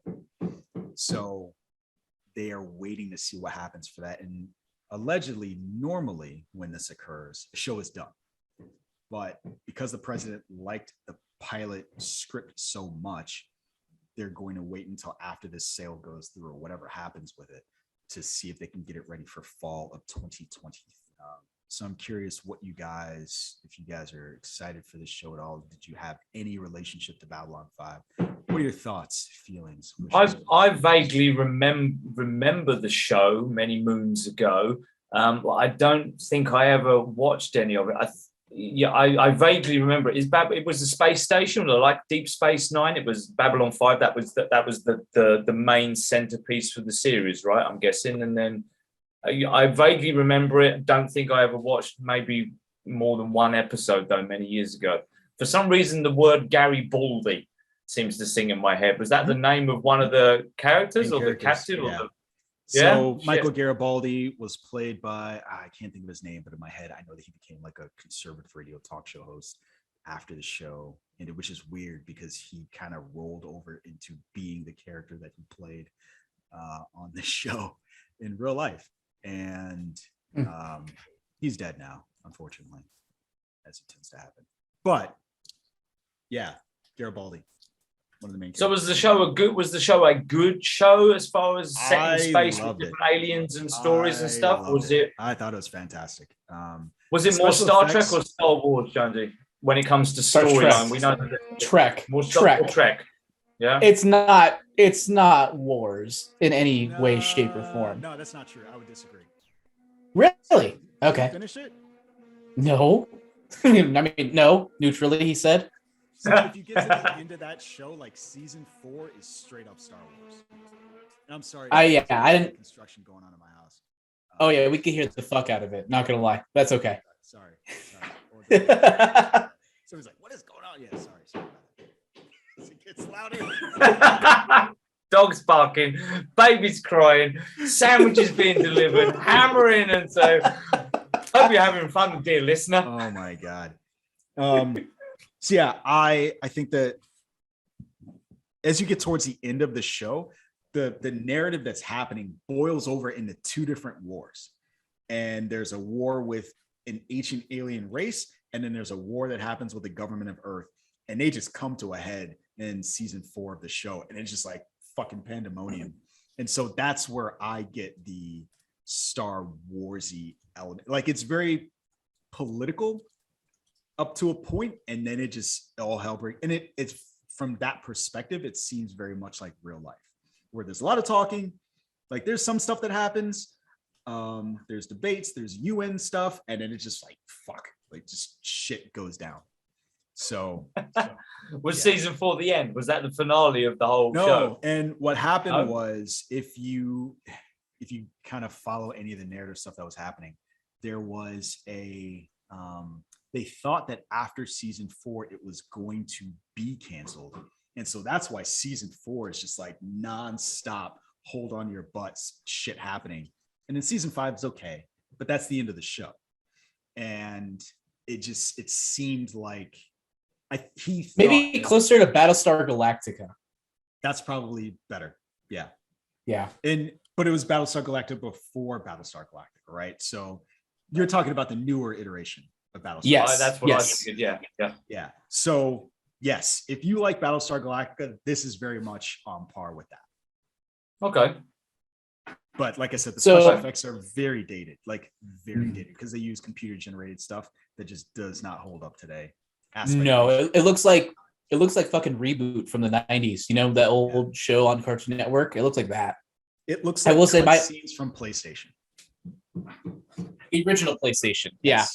So they are waiting to see what happens for that. And allegedly, normally when this occurs, a show is done. But because the president liked the pilot script so much, they're going to wait until after this sale goes through or whatever happens with it to see if they can get it ready for fall of 2020. So I'm curious if you guys are excited for this show at all. Did you have any relationship to Babylon 5? What are your thoughts, feelings? I vaguely remember the show many moons ago. I don't think I ever watched any of it. I vaguely remember it. It was a space station, like Deep Space Nine. It was Babylon 5. That was the main centerpiece for the series, right? I'm guessing. And then I vaguely remember it. Don't think I ever watched maybe more than one episode though, many years ago. For some reason, the word Garibaldi seems to sing in my head. Was that the name of one of the characters or the captain? Yeah. Or the... So Michael Garibaldi was played by, I can't think of his name, but in my head, I know that he became like a conservative radio talk show host after the show, which is weird because he kind of rolled over into being the character that he played on the show in real life. And he's dead now. unfortunately, as it tends to happen. But yeah, Garibaldi, one of the main. So was the show a good show as far as set in space with different aliens and stories and stuff? Was it? I thought it was fantastic. Was it more Star Trek or Star Wars, Jonesy? When it comes to storyline, we know Trek. More Trek. Yeah. It's not Wars in any way, shape, or form. No, that's not true. I would disagree. Really? Okay. Finish it? No. I mean, no. Neutrally, he said. So if you get to the end of that show, like season 4 is straight up Star Wars. And I'm sorry. I didn't. Construction going on in my house. Oh yeah, we can hear the fuck out of it. Not gonna lie, that's okay. Sorry. Somebody's like, "What is going on?" Yeah, sorry. It gets louder. Dogs barking, babies crying, sandwiches being delivered, hammering, and so hope you're having fun, dear listener. Oh my god. So yeah, I think that as you get towards the end of the show, the narrative that's happening boils over into 2 different wars. And there's a war with an ancient alien race, and then there's a war that happens with the government of Earth. And they just come to a head in season 4 of the show. And it's just like fucking pandemonium. And so that's where I get the Star Warsy element. Like, it's very political up to a point, and then it just all hell breaks. And it's from that perspective, it seems very much like real life, where there's a lot of talking. Like, there's some stuff that happens. There's debates, there's UN stuff, and then it's just like, fuck, like just shit goes down. So was season 4 the end? Was that the finale of the whole show? And what happened was, if you kind of follow any of the narrative stuff that was happening, there was they thought that after season 4 it was going to be canceled, and so that's why season 4 is just like nonstop, hold on your butts shit happening. And then season 5 is okay, but that's the end of the show. And it seemed like maybe closer to Battlestar Galactica. That's probably better. Yeah. But it was Battlestar Galactica before Battlestar Galactica, right? So you're talking about the newer iteration of Battlestar. Yes, that's what I figured. Yeah. So yes, if you like Battlestar Galactica, this is very much on par with that. Okay. But like I said, the special effects are very dated, dated, because they use computer generated stuff that just does not hold up today. It looks like fucking Reboot from the 90s. You know, that old show on Cartoon Network? It looks like that. It looks like scenes from PlayStation. The original PlayStation. Yeah.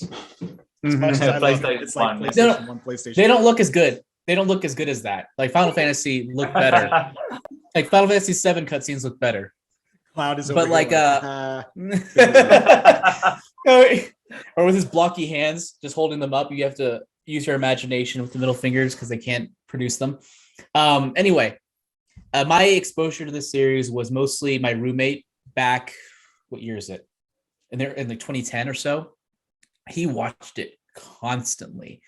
It's like PlayStation 1, PlayStation. They don't look as good. They don't look as good as that. Like Final Fantasy look better. Like Final Fantasy 7 cutscenes look better. Cloud is but like or with his blocky hands just holding them up, you have to use your imagination with the middle fingers because they can't produce them. Anyway, my exposure to this series was mostly my roommate back, what year is it? In like 2010 or so. He watched it constantly.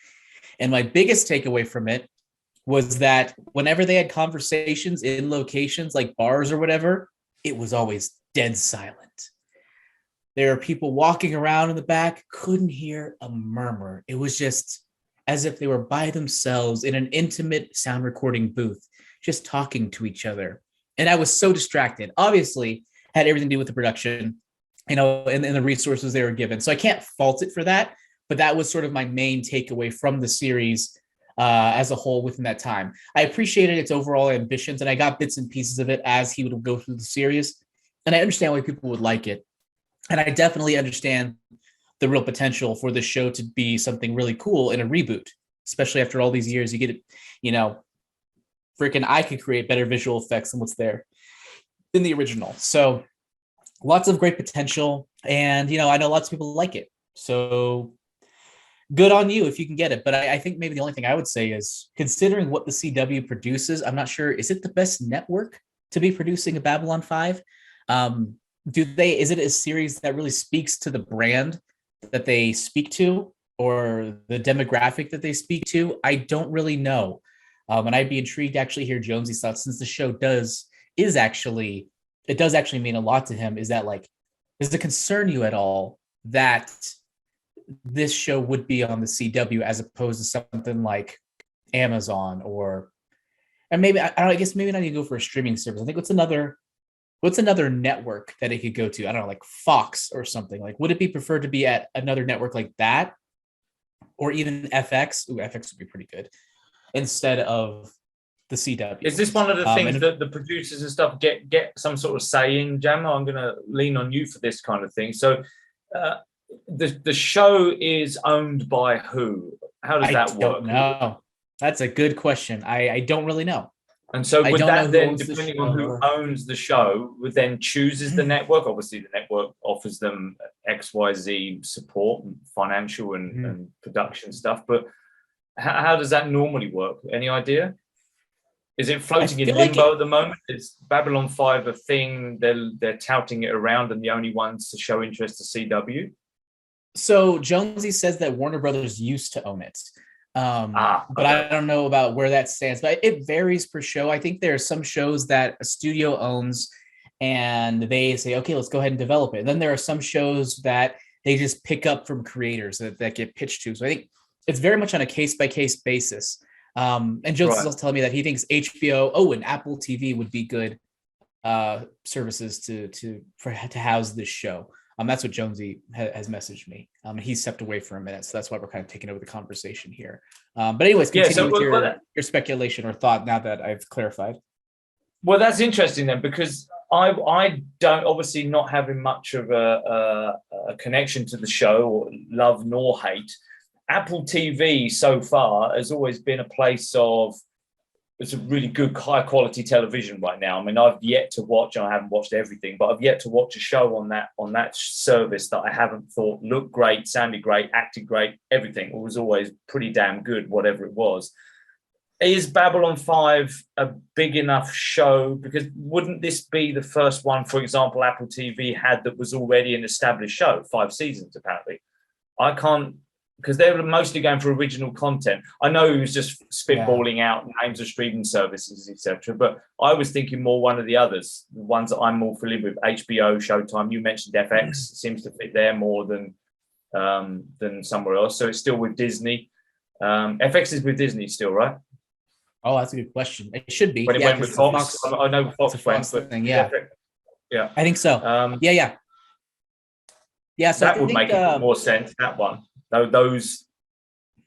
And my biggest takeaway from it was that whenever they had conversations in locations like bars or whatever, it was always dead silent. There are people walking around in the back, couldn't hear a murmur. It was just as if they were by themselves in an intimate sound recording booth, just talking to each other. And I was so distracted. Obviously, had everything to do with the production, and the resources they were given. So I can't fault it for that, but that was sort of my main takeaway from the series as a whole within that time. I appreciated its overall ambitions, and I got bits and pieces of it as he would go through the series. And I understand why people would like it. And I definitely understand the real potential for the show to be something really cool in a reboot, especially after all these years. You get it, freaking I could create better visual effects than what's there in the original. So lots of great potential. And, I know lots of people like it. So good on you if you can get it. But I think maybe the only thing I would say is, considering what the CW produces, I'm not sure, is it the best network to be producing a Babylon 5? Is it a series that really speaks to the brand that they speak to, or the demographic that they speak to? I don't really know. And I'd be intrigued to actually hear Jonesy's thoughts, since the show does actually mean a lot to him. Is that, like, does it concern you at all that this show would be on the CW as opposed to something like Amazon and maybe I guess maybe not even go for a streaming service. I think what's another network that it could go to? I don't know, like Fox or something. Like, would it be preferred to be at another network like that, or even FX? Ooh, FX would be pretty good instead of the CW. Is this one of the things that the producers and stuff get some sort of say in, Jammer? I'm going to lean on you for this kind of thing. So, the show is owned by who? How does that work? No, that's a good question. I don't really know. And so would that then, depending on who owns the show, would then chooses the network? Obviously, the network offers them XYZ support, financial and production stuff. But how does that normally work? Any idea? Is it floating in limbo at the moment? Is Babylon 5 a thing? They're touting it around and the only ones to show interest to CW? So Jonesy says that Warner Brothers used to own it. But I don't know about where that stands, but it varies per show. I think there are some shows that a studio owns and they say, okay, let's go ahead and develop it. And then there are some shows that they just pick up from creators that get pitched to. So I think it's very much on a case-by-case basis. And Jones is also telling me that he thinks HBO, and Apple TV would be good services to house this show. That's what Jonesy has messaged me. He stepped away for a minute, so that's why we're kind of taking over the conversation here. But anyways, continue with your speculation or thought now that I've clarified. Well, that's interesting then, because I don't, obviously not having much of a connection to the show, or love nor hate. Apple TV so far has always been a place of, it's a really good, high quality television right now. I mean, I've yet to watch, and I haven't watched everything, but I've yet to watch a show on that service that I haven't thought looked great, sounded great, acted great, everything. It was always pretty damn good, whatever it was. Is Babylon 5 a big enough show? Because wouldn't this be the first one, for example, Apple TV had that was already an established show, 5 seasons apparently? I can't, because they were mostly going for original content. I know he was just spitballing out names of streaming services, etc. But I was thinking more one of the others, the ones that I'm more familiar with, HBO, Showtime. You mentioned FX, seems to fit there more than somewhere else. So it's still with Disney. FX is with Disney still, right? Oh, that's a good question. It should be. When it went with Fox, I know Fox went, but yeah, I think so. Yeah. So that would make more sense. That one. Those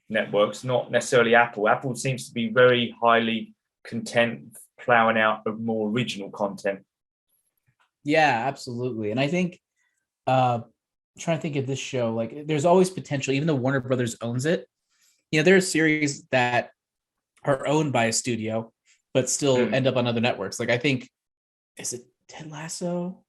networks, not necessarily Apple. Apple seems to be very highly content plowing out of more original content. Yeah, absolutely. And I think trying to think of this show, like there's always potential, even though Warner Brothers owns it. There are series that are owned by a studio, but still end up on other networks. Like I think, is it Ted Lasso?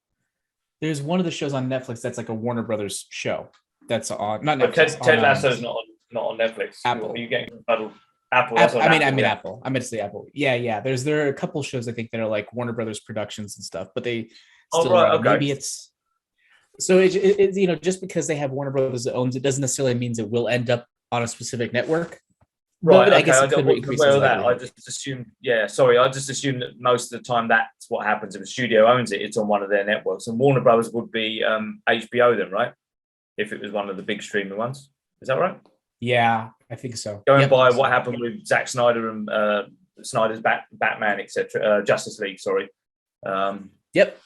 There's one of the shows on Netflix that's like a Warner Brothers show. That's on not Netflix. Ted Lasso's not on Netflix. Apple. Are you getting Apple? I mean Apple. I meant to say Apple. Yeah. There are a couple shows I think that are like Warner Brothers productions and stuff, but they still maybe it's so it just because they have Warner Brothers that owns it doesn't necessarily means it will end up on a specific network. Right. But okay. I guess I don't aware that. I just assumed. Yeah. Sorry. I just assumed that most of the time that's what happens if a studio owns it. It's on one of their networks, and Warner Brothers would be HBO then, right? If it was one of the big streaming ones. Is that right? Yeah, I think so. Going by what happened with Zack Snyder and Snyder's Batman, etc. Justice League, sorry. Yep.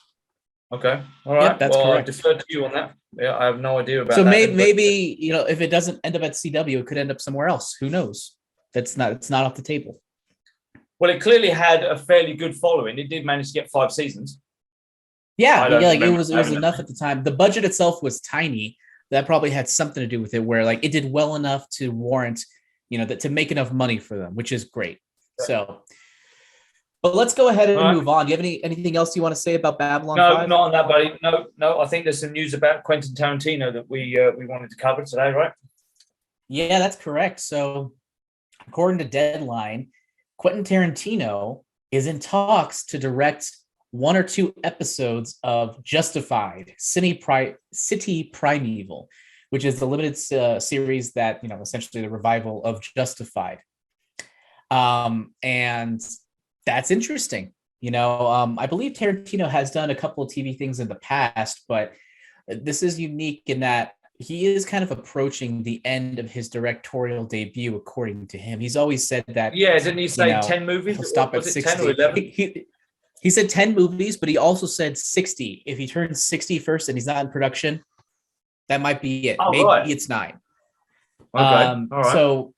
Okay. All right. Yep, that's correct. I defer to you on that. Yeah, I have no idea about that. So maybe if it doesn't end up at CW, it could end up somewhere else. Who knows? It's not off the table. Well, it clearly had a fairly good following. It did manage to get 5 seasons. Yeah, it was enough at the time. The budget itself was tiny. That probably had something to do with it, where like it did well enough to warrant, that to make enough money for them, which is great. Yeah. So, but let's go ahead and move on. Do you have anything else you want to say about Babylon? No, 5? not on that, buddy. No. I think there's some news about Quentin Tarantino that we wanted to cover today, right? Yeah, that's correct. So, according to Deadline, Quentin Tarantino is in talks to direct 1 or 2 episodes of Justified, City Primeval, which is the limited series that, essentially the revival of Justified. And that's interesting. I believe Tarantino has done a couple of TV things in the past, but this is unique in that he is kind of approaching the end of his directorial debut, according to him. He's always said that. Yeah, didn't he say 10 movies? He'll stop at 60. 10 or 11? He said 10 movies, but he also said 60. If he turns 60 first and he's not in production, that might be it. Maybe it's 9. Okay. All right. So,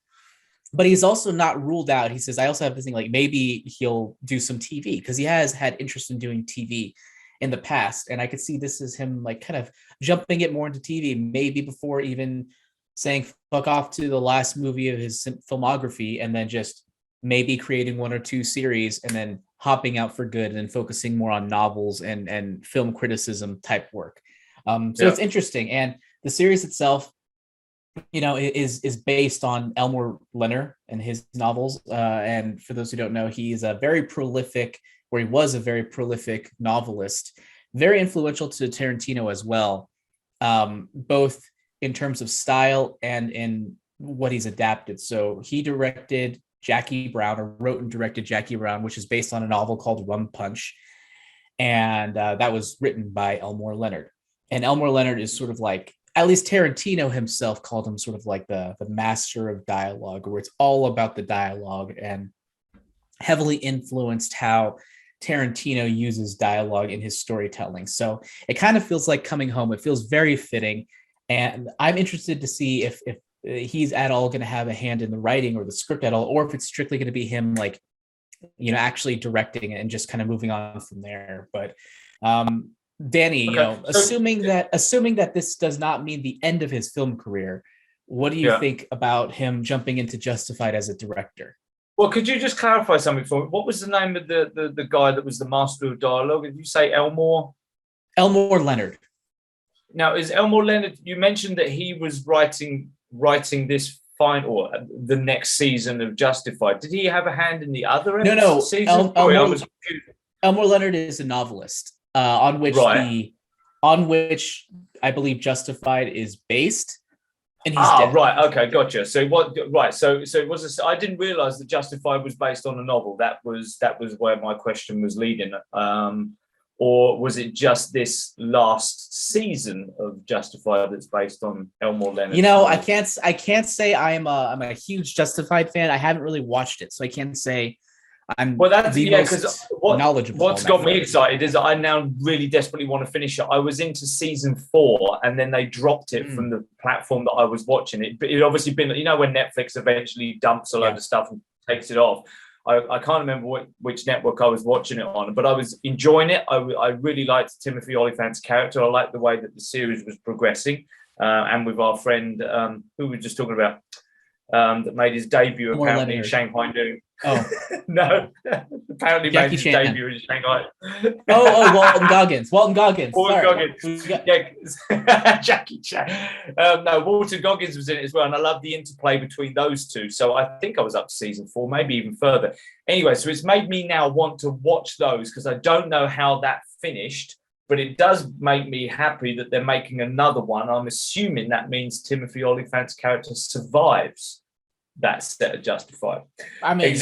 but he's also not ruled out. He says, I also have this thing like maybe he'll do some TV because he has had interest in doing TV in the past. And I could see this as him like kind of jumping it more into TV, maybe before even saying fuck off to the last movie of his filmography, and then just maybe creating 1 or 2 series and then hopping out for good and then focusing more on novels and film criticism type work. It's interesting. And the series itself, is based on Elmore Leonard and his novels. And for those who don't know, he was a very prolific novelist, very influential to Tarantino as well, both in terms of style and in what he's adapted. So he directed Jackie Brown, or wrote and directed Jackie Brown, which is based on a novel called Rum Punch. And that was written by Elmore Leonard. And Elmore Leonard is sort of like, at least Tarantino himself called him sort of like the master of dialogue, where it's all about the dialogue, and heavily influenced how Tarantino uses dialogue in his storytelling. So it kind of feels like coming home. It feels very fitting. And I'm interested to see if he's at all going to have a hand in the writing or the script at all, or if it's strictly going to be him, like, actually directing it and just kind of moving on from there. But Danny, okay. Assuming that this does not mean the end of his film career, what do you think about him jumping into Justified as a director? Well, could you just clarify something for me? What was the name of the guy that was the master of dialogue? Did you say Elmore? Elmore Leonard. Now, is Elmore Leonard? You mentioned that he was writing this or the next season of Justified. Did he have a hand in the other season? Elmore Leonard is a novelist on which I believe Justified is based. And he's dead. Right. Okay. Gotcha. So what? Right. So it was. I didn't realize that Justified was based on a novel. That was where my question was leading. Or was it just this last season of Justified that's based on Elmore Leonard? I can't say I'm a huge Justified fan. I haven't really watched it, so I can't say I'm because knowledgeable. What's got me excited is that I now really desperately want to finish it. I was into season 4, and then they dropped it from the platform that I was watching it. But it obviously been, when Netflix eventually dumps a load of stuff and takes it off. I can't remember which network I was watching it on, but I was enjoying it. I really liked Timothy Olyphant's character. I liked the way that the series was progressing, and with our friend who we were just talking about, that made his debut apparently in Shanghai Noon. Oh no! Apparently made his debut in Shanghai. Walton Goggins. Walton Goggins. Jackie Chan. No, Walton Goggins was in it as well, and I love the interplay between those two. So I think I was up to season 4, maybe even further. Anyway, so it's made me now want to watch those because I don't know how that finished, but it does make me happy that they're making another one. I'm assuming that means Timothy Olyphant's character survives that set of Justified. Right.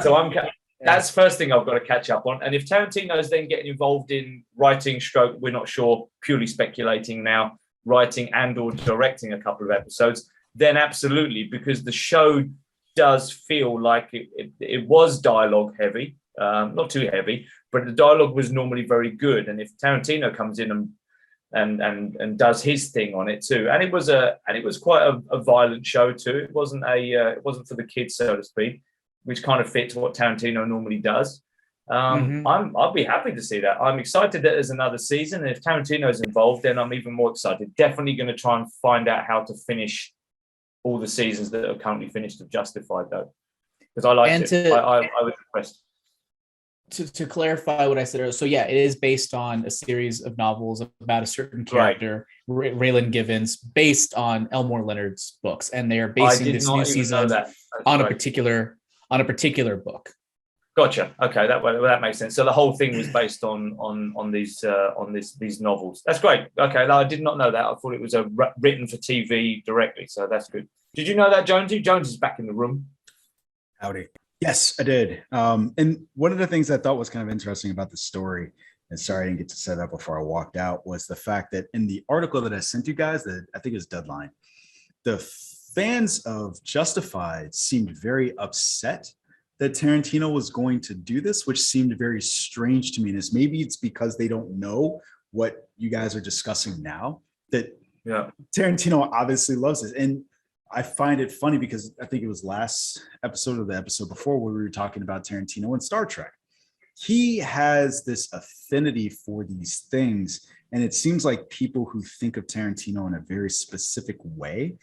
So that's first thing I've got to catch up on. And if Tarantino's then getting involved in writing stroke, we're not sure, purely speculating now, writing and or directing a couple of episodes, then absolutely, because the show does feel like it was dialogue heavy, not too heavy, but the dialogue was normally very good. And if Tarantino comes in and does his thing on it too, and it was quite a violent show too. It wasn't for the kids, so to speak, which kind of fits what Tarantino normally does. I'll be happy to see that. I'm excited that there's another season, and if Tarantino's involved, then I'm even more excited. Definitely going to try and find out how to finish all the seasons that are currently finished of Justified, though, because I liked it. I was impressed. To clarify what I said earlier, so yeah, it is based on a series of novels about a certain character, Raylan Givens, based on Elmore Leonard's books, and they are basing this new season on a particular book. Gotcha. Okay, that makes sense. So the whole thing was based on these novels. That's great. Okay, I did not know that. I thought it was written for TV directly. So that's good. Did you know that, Jonesy? Jones is back in the room. Howdy. Yes, I did. And one of the things I thought was kind of interesting about the story and sorry I didn't get to set up before I walked out, was the fact that in the article that I sent you guys, that I think is Deadline, the fans of Justified seemed very upset that Tarantino was going to do this, which seemed very strange to me. And maybe it's because they don't know what you guys are discussing now, that Tarantino obviously loves it. And I find it funny because I think it was last episode or the episode before where we were talking about Tarantino and Star Trek. He has this affinity for these things. And it seems like people who think of Tarantino in a very specific way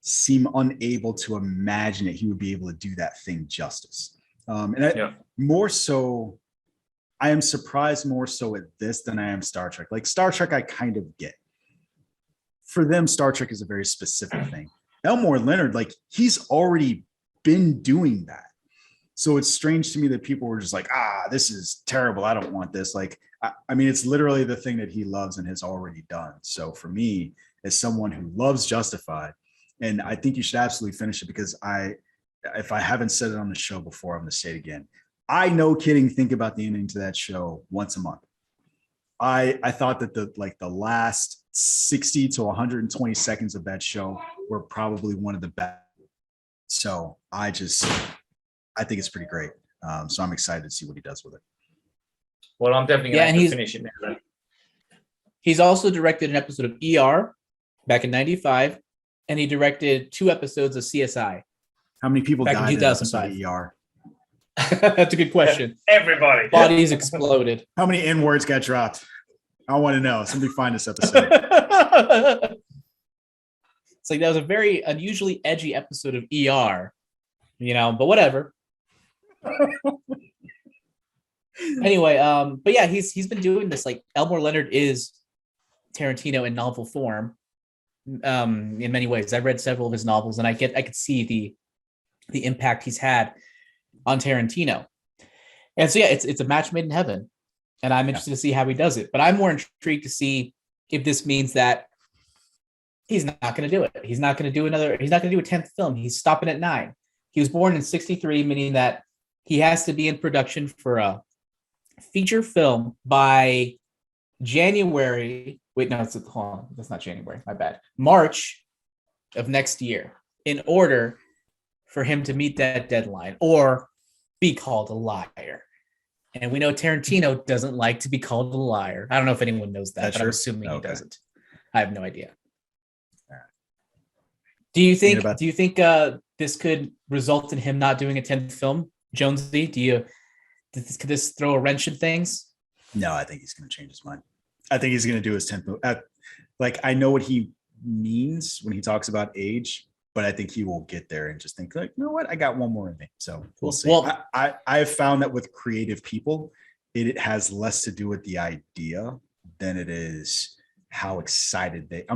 seem unable to imagine that he would be able to do that thing justice. More so, I am surprised more so at this than I am Star Trek. Like Star Trek, I kind of get. For them, Star Trek is a very specific thing. Elmore Leonard, like he's already been doing that. So it's strange to me that people were just like, this is terrible. I don't want this. Like, I mean, it's literally the thing that he loves and has already done. So for me, as someone who loves Justified, and I think you should absolutely finish it because if I haven't said it on the show before, I'm going to say it again. I no kidding think about the ending to that show once a month. I thought that the last 60 to 120 seconds of that show were probably one of the best. So I think it's pretty great. So I'm excited to see what he does with it. Well, I'm definitely going to finish it now. He's also directed an episode of ER back in '95, and he directed 2 episodes of CSI. How many people back died in 2005? In ER? That's a good question. Everybody. Bodies exploded. How many N-words got dropped? I want to know. Somebody find this episode. It's like that was a very unusually edgy episode of ER, but whatever. Anyway, but yeah, he's been doing this. Like Elmore Leonard is Tarantino in novel form, in many ways. I've read several of his novels, and I could see the impact he's had on Tarantino. And so yeah, it's a match made in heaven, and I'm interested to see how he does it. But I'm more intrigued to see if this means that he's not going to do it. He's not going to do He's not going to do a 10th film. He's stopping at 9. He was born in '63, meaning that he has to be in production for a feature film by January. Wait, no, hold on. That's not January. My bad. March of next year, in order for him to meet that deadline or be called a liar. And we know Tarantino doesn't like to be called a liar. I don't know if anyone knows that, but I'm assuming he doesn't. I have no idea. Do you think this could result in him not doing a 10th film? Jonesy, could this throw a wrench in things? No, I think he's going to change his mind. I think he's going to do his 10th movie. I know what he means when he talks about age, but I think he will get there and just think like, you know what? I got one more in me. So we'll see. Well, I have found that with creative people, it has less to do with the idea than it is how excited it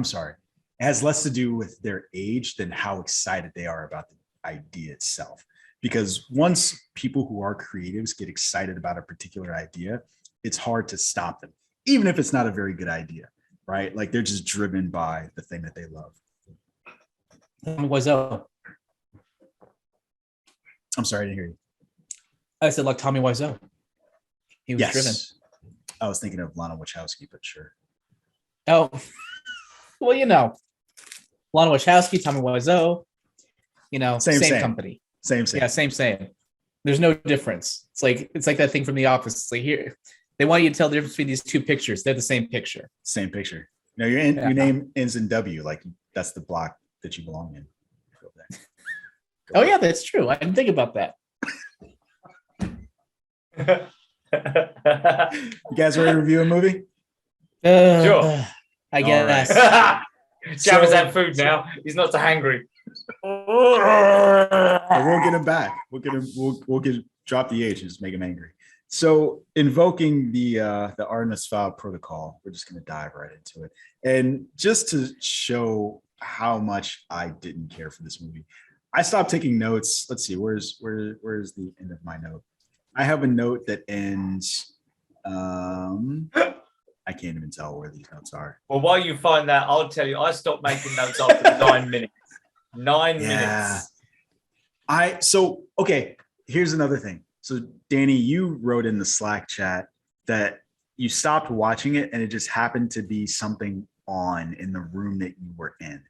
has less to do with their age than how excited they are about the idea itself. Because once people who are creatives get excited about a particular idea, it's hard to stop them, even if it's not a very good idea, right? Like they're just driven by the thing that they love. Wiseau. I'm sorry, I didn't hear you. I said like Tommy Wiseau. He was driven. I was thinking of Lana Wachowski, but sure. Oh, well, Lana Wachowski, Tommy Wiseau, same company. Same. Yeah, same. There's no difference. It's like that thing from The Office. It's like here, they want you to tell the difference between these 2 pictures. They're the same picture. Same picture. No, your name ends in W. Like that's the block that you belong in. Go yeah, that's true. I didn't think about that. You guys ready to review a movie? Sure. I guess. Jam is at food now. He's not so hangry. We'll get him back. We'll drop the H and just make him angry. So invoking the Artemis Fowl protocol, we're just going to dive right into it. And just to show how much I didn't care for this movie, I stopped taking notes. Let's see, where's the end of my note? I have a note that ends. I can't even tell where these notes are. Well, while you find that, I'll tell you, I stopped making notes after 9 minutes. 9 minutes. Okay, here's another thing. So Danny, you wrote in the Slack chat that you stopped watching it and it just happened to be something on in the room that you were in.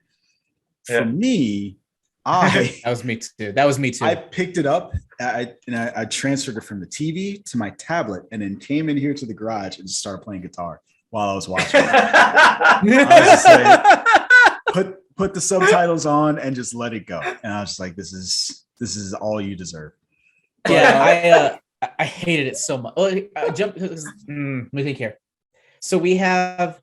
For me, that was me too. I picked it up. I transferred it from the TV to my tablet, and then came in here to the garage and just started playing guitar while I was watching it. I was just like, put the subtitles on and just let it go. And I was just like, this is all you deserve. Yeah, I hated it so much. Let me think here. So we have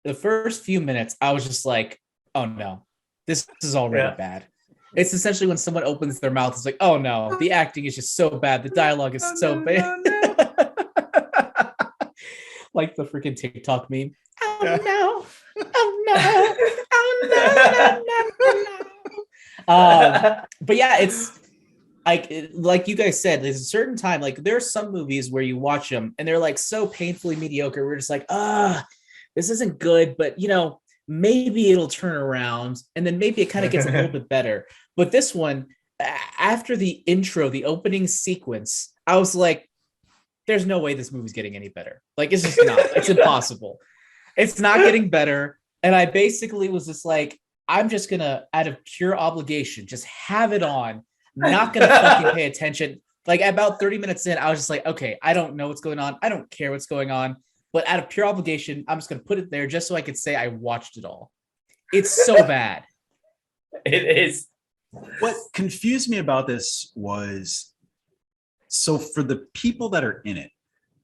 the first few minutes. I was just like, oh no, this is already bad. It's essentially when someone opens their mouth, it's like, oh no, the acting is just so bad. The dialogue is so bad. No. Like the freaking TikTok meme. Oh no. Oh no. Oh no. But yeah, it's like you guys said, there's a certain time, like there are some movies where you watch them and they're like so painfully mediocre. We're just like, this isn't good, but maybe it'll turn around, and then maybe it kind of gets a little bit better. But this one, after the intro, the opening sequence, I was like, there's no way this movie's getting any better. Like, it's just not. It's impossible. It's not getting better. And I basically was just like, I'm just going to, out of pure obligation, just have it on. Not going to fucking pay attention. Like, about 30 minutes in, I was just like, okay, I don't know what's going on. I don't care what's going on. But out of pure obligation, I'm just going to put it there just so I could say I watched it all. It's so bad. It is. What confused me about this was, so for the people that are in it,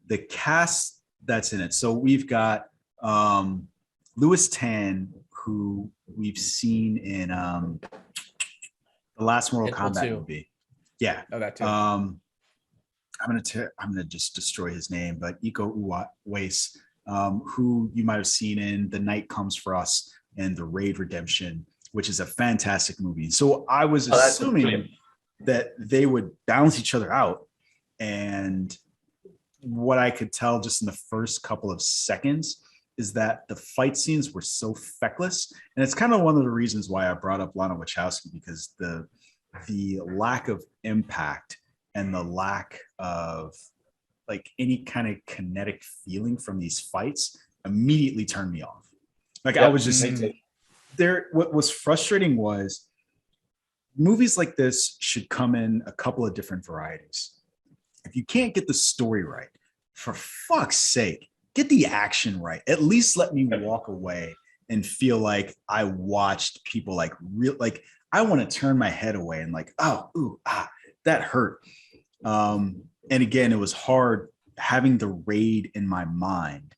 the cast that's in it. So we've got Louis Tan, who we've seen in the last Mortal Kombat movie. Yeah. Oh, that too. I'm gonna just destroy his name, but Iko Uwais, who you might have seen in The Night Comes for Us and The Raid Redemption, which is a fantastic movie. So I was assuming that they would balance each other out. And what I could tell just in the first couple of seconds is that the fight scenes were so feckless. And it's kind of one of the reasons why I brought up Lana Wachowski, because the lack of impact and the lack of like any kind of kinetic feeling from these fights immediately turned me off. Like, I was just there. What was frustrating was movies like this should come in a couple of different varieties. If you can't get the story right, for fuck's sake, get the action right. At least let me walk away and feel like I watched people like real, like I want to turn my head away and like, that hurt. And again, it was hard having the raid in my mind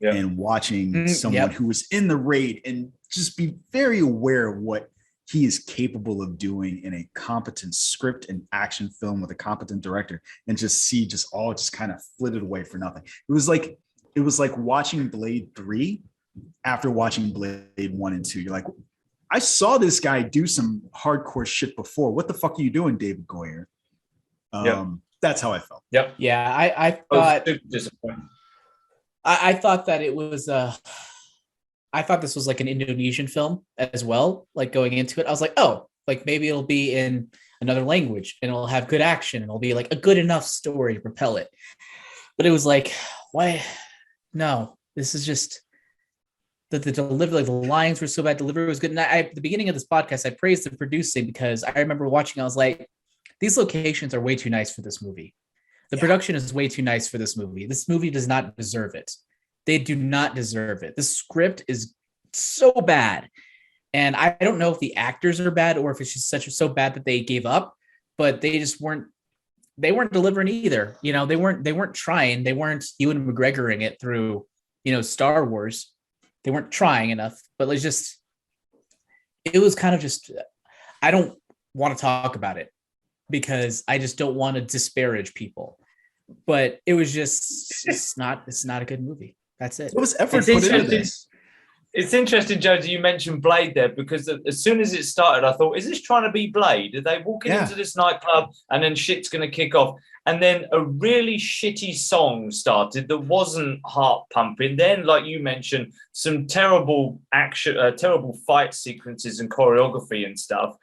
and watching someone who was in the raid and just be very aware of what he is capable of doing in a competent script and action film with a competent director, and just see all kind of flitted away for nothing. It was like watching Blade 3 after watching Blade 1 and 2. You're like, I saw this guy do some hardcore shit before. What the fuck are you doing, David Goyer? That's how I felt. Yep. Yeah, I thought I thought that it was I thought this was like an Indonesian film as well. Like, going into it, I was like, oh, like maybe it'll be in another language and it'll have good action and it'll be like a good enough story to propel it. But it was like, why? No, this is just the delivery. Like, the lines were so bad, delivery was good. And at the beginning of this podcast, I praised the producing because I remember watching. I was like, these locations are way too nice for this movie. The production is way too nice for this movie. This movie does not deserve it. They do not deserve it. The script is so bad. And I don't know if the actors are bad or if it's just so bad that they gave up, but they just weren't delivering either. They weren't trying. They weren't Ewan McGregoring it through, Star Wars. They weren't trying enough, but it was kind of just, I don't want to talk about it because I just don't want to disparage people, but it was just, it's not a good movie. That's it. What was effort put into this? It's interesting, Jonesy, you mentioned Blade there, because as soon as it started, I thought, is this trying to be Blade? Are they walking into this nightclub and then shit's going to kick off? And then a really shitty song started that wasn't heart pumping. Then, like you mentioned, some terrible action, terrible fight sequences and choreography and stuff.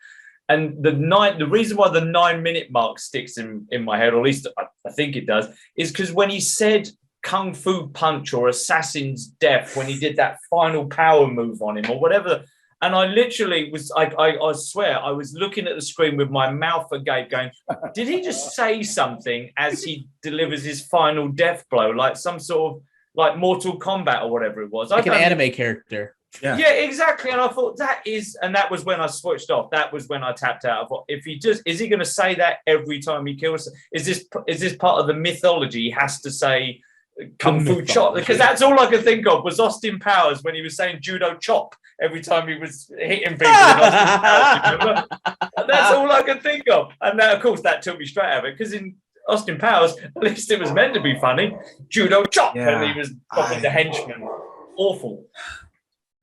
And the reason why the 9-minute mark sticks in my head, or at least I think it does, is because when he said kung fu punch or assassin's death when he did that final power move on him or whatever. And I literally was, I swear, I was looking at the screen with my mouth agape going, did he just say something as he delivers his final death blow? Like some sort of like Mortal Kombat or whatever it was. Like an anime character. Yeah, exactly. And I thought and that was when I switched off. That was when I tapped out. I thought, is he going to say that every time he kills? Is this part of the mythology? He has to say kung fu chop, because that's all I could think of was Austin Powers when he was saying judo chop every time he was hitting people. Powers, that's all I could think of. And then, of course, that took me straight out of it, because in Austin Powers, at least it was meant to be funny. Judo chop, and he was stopping the henchman. Awful.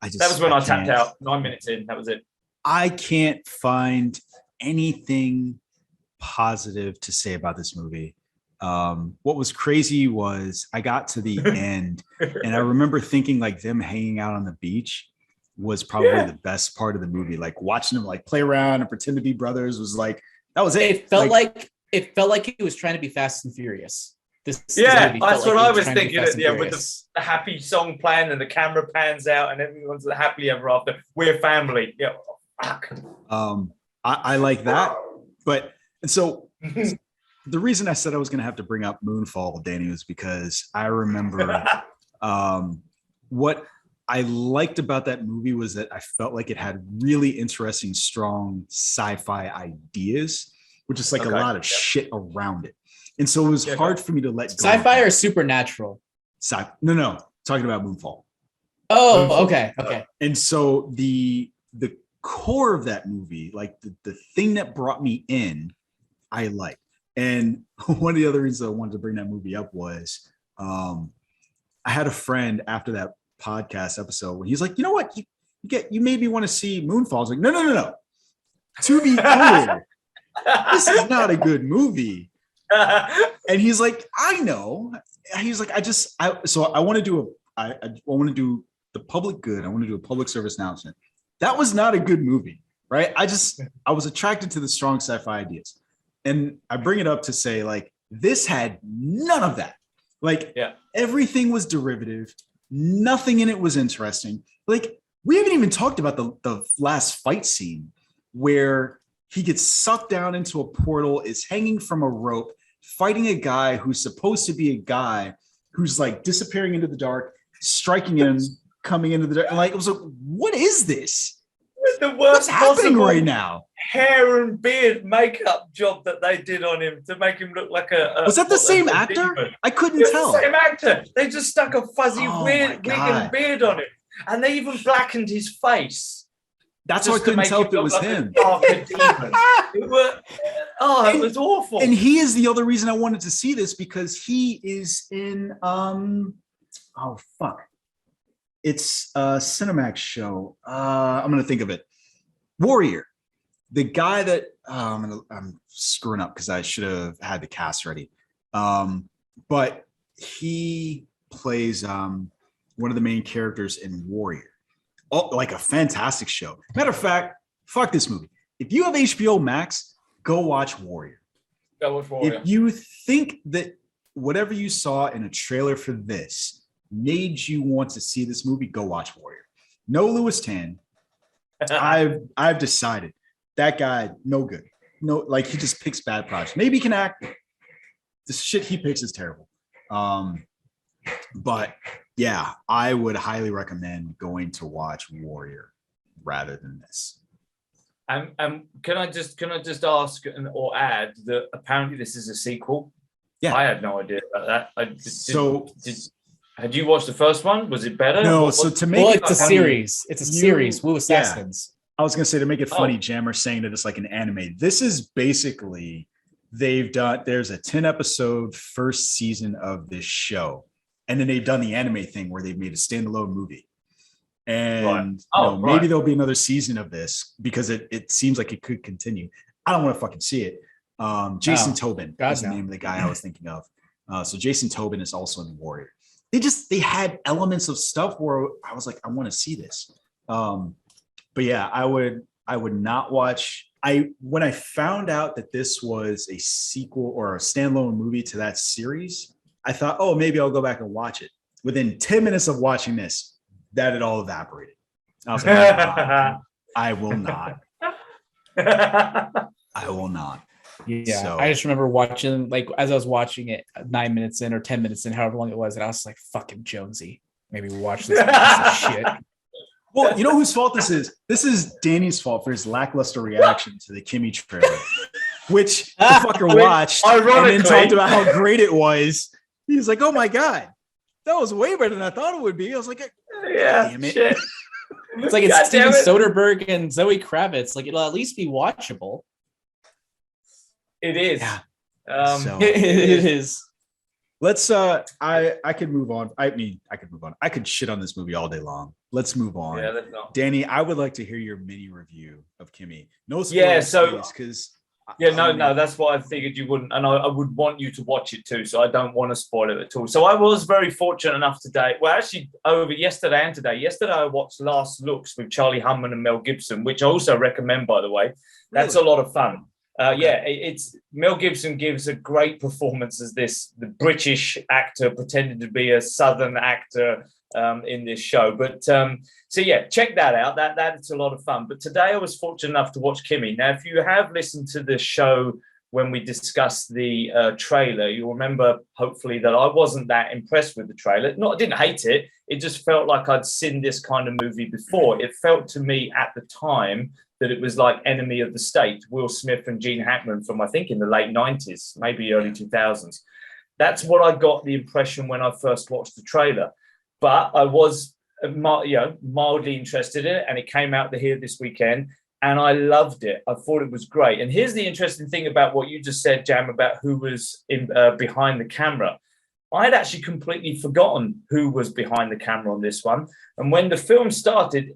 That was when I tapped out. 9 minutes in, that was it. I can't find anything positive to say about this movie. What was crazy was I got to the end and I remember thinking like them hanging out on the beach was probably the best part of the movie. Like watching them like play around and pretend to be brothers was like, that was it. It felt like he was trying to be Fast and Furious. That's what I was thinking at the end with the happy song playing and the camera pans out and everyone's happily ever after. We're family. Yeah. I like that. And so the reason I said I was going to have to bring up Moonfall, Danny, was because I remember what I liked about that movie was that I felt like it had really interesting, strong sci-fi ideas, which is like a lot of shit around it. And so it was hard for me to let go. Sci-fi or supernatural? No, talking about Moonfall. Oh, Moonfall. Okay. And so the core of that movie, like the thing that brought me in, I liked. And one of the other reasons I wanted to bring that movie up was I had a friend after that podcast episode when he's like, you know what, you made me want to see Moonfall. I was like, no. To be clear, this is not a good movie. And he's like, I know. He's like, I want to do I want to do the public good. I want to do a public service announcement. That was not a good movie, right? I was attracted to the strong sci-fi ideas. And I bring it up to say, like, this had none of that. Like, everything was derivative. Nothing in it was interesting. Like, we haven't even talked about the last fight scene where he gets sucked down into a portal, is hanging from a rope, fighting a guy who's supposed to be a guy who's like disappearing into the dark, striking him, coming into the dark. And like, it was like, what is this? What's happening right now? Hair and beard makeup job that they did on him to make him look like was that the same actor? Demon. I couldn't tell. The same actor. They just stuck a fuzzy wig and beard on him, and they even blackened his face. That's why I couldn't tell if it was him. It was awful. And he is the other reason I wanted to see this, because he is in it's a Cinemax show. I'm gonna think of it. Warrior. The guy that I'm screwing up because I should have had the cast ready. But he plays one of the main characters in Warrior. Oh, like a fantastic show. Matter of fact, fuck this movie. If you have HBO Max, go watch Warrior. If you think that whatever you saw in a trailer for this made you want to see this movie, go watch Warrior. No Louis Tan. I've decided that guy, no good. No, like he just picks bad projects. Maybe he can act. The shit he picks is terrible. But yeah, I would highly recommend going to watch Warrior rather than this. Can I just ask or add that apparently this is a sequel? Yeah, I had no idea about that. Had you watched the first one? Was it better? No. So to make it's a series. It's a series. Wu Assassins. I was gonna say, to make it funny, Jammer saying that it's like an anime. This is basically there's a 10-episode first season of this show, and then they've done the anime thing where they've made a standalone movie. And maybe there'll be another season of this because it seems like it could continue. I don't want to fucking see it. Jason Tobin is the name of the guy I was thinking of. So Jason Tobin is also in Warrior. They had elements of stuff where I was like, I want to see this. But yeah, I would not watch. When I found out that this was a sequel or a standalone movie to that series, I thought, oh, maybe I'll go back and watch it. Within 10 minutes of watching this, that had all evaporated. I was like, I will not. I will not. Yeah, So, I just remember watching, like, as I was watching it 9 minutes in or 10 minutes in, however long it was, and I was like, fucking Jonesy. Maybe watch this piece of shit. well, you know whose fault this is? This is Danny's fault for his lackluster reaction to the Kimi trailer, which the fucker watched and then talked about how great it was. He's like, oh my God, that was way better than I thought it would be. I was like, yeah, damn it. shit. It's like it's Steven Soderbergh and Zoe Kravitz. Like, it'll at least be watchable. It is. Yeah. It is. Let's I could move on. I mean, I could move on. I could shit on this movie all day long. Let's move on. Yeah, let's not. Danny, I would like to hear your mini review of Kimi. No spoilers, yeah, so because that's what I figured you wouldn't, and I would want you to watch it too, so I don't want to spoil it at all. So I was very fortunate enough today. Well, actually, over yesterday and today. Yesterday I watched Last Looks with Charlie Hunnam and Mel Gibson, which I also recommend, by the way. That's Really? a lot of fun. Yeah, it's Mel Gibson gives a great performance as the British actor pretending to be a Southern actor in this show. But so yeah, check that out. That's a lot of fun. But today I was fortunate enough to watch Kimi. Now, if you have listened to the show when we discussed the trailer, you'll remember hopefully that I wasn't that impressed with the trailer. I didn't hate it. It just felt like I'd seen this kind of movie before. It felt to me at the time that it was like Enemy of the State, Will Smith and Gene Hackman from, I think, in the late 90s, maybe early 2000s. That's what I got the impression when I first watched the trailer. But I was mildly interested in it, and it came out here this weekend, and I loved it. I thought it was great. And here's the interesting thing about what you just said, Jam, about who was behind the camera. I'd actually completely forgotten who was behind the camera on this one. And when the film started,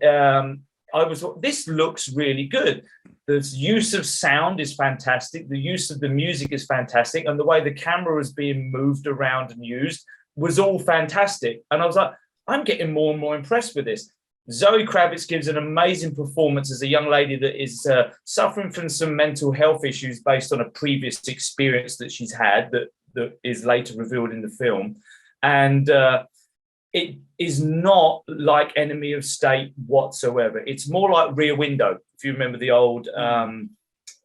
this looks really good. The use of sound is fantastic. The use of the music is fantastic. And the way the camera is being moved around and used was all fantastic. And I was like, I'm getting more and more impressed with this. Zoe Kravitz gives an amazing performance as a young lady that is suffering from some mental health issues based on a previous experience that she's had that is later revealed in the film. And it is not like Enemy of State whatsoever. It's more like Rear Window. If you remember the old, I'm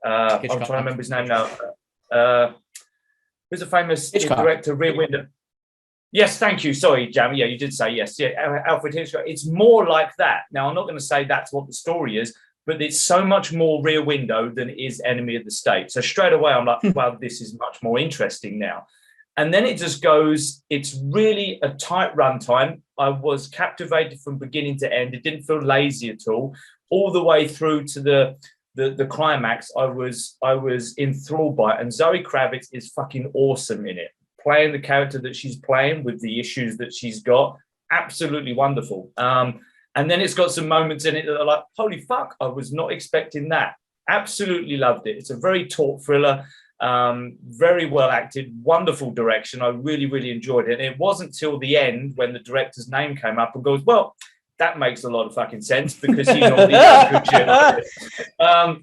trying to remember his name now. Who's a famous director, Rear Window? Yes, thank you. Sorry, Jam. Yeah, you did say yes. Yeah, Alfred Hitchcock. It's more like that. Now, I'm not going to say that's what the story is, but it's so much more Rear Window than it is Enemy of the State. So straight away, I'm like, well, this is much more interesting now. And then it just goes, it's really a tight runtime. I was captivated from beginning to end. It didn't feel lazy at all the way through to the climax. I was enthralled by it. And Zoe Kravitz is fucking awesome in it. Playing the character that she's playing with the issues that she's got, absolutely wonderful. And then it's got some moments in it that are like, holy fuck, I was not expecting that. Absolutely loved it. It's a very taut thriller. Very well acted, wonderful direction. I really, really enjoyed it. And it wasn't till the end when the director's name came up and goes, well, that makes a lot of fucking sense because he normally does good shit like this.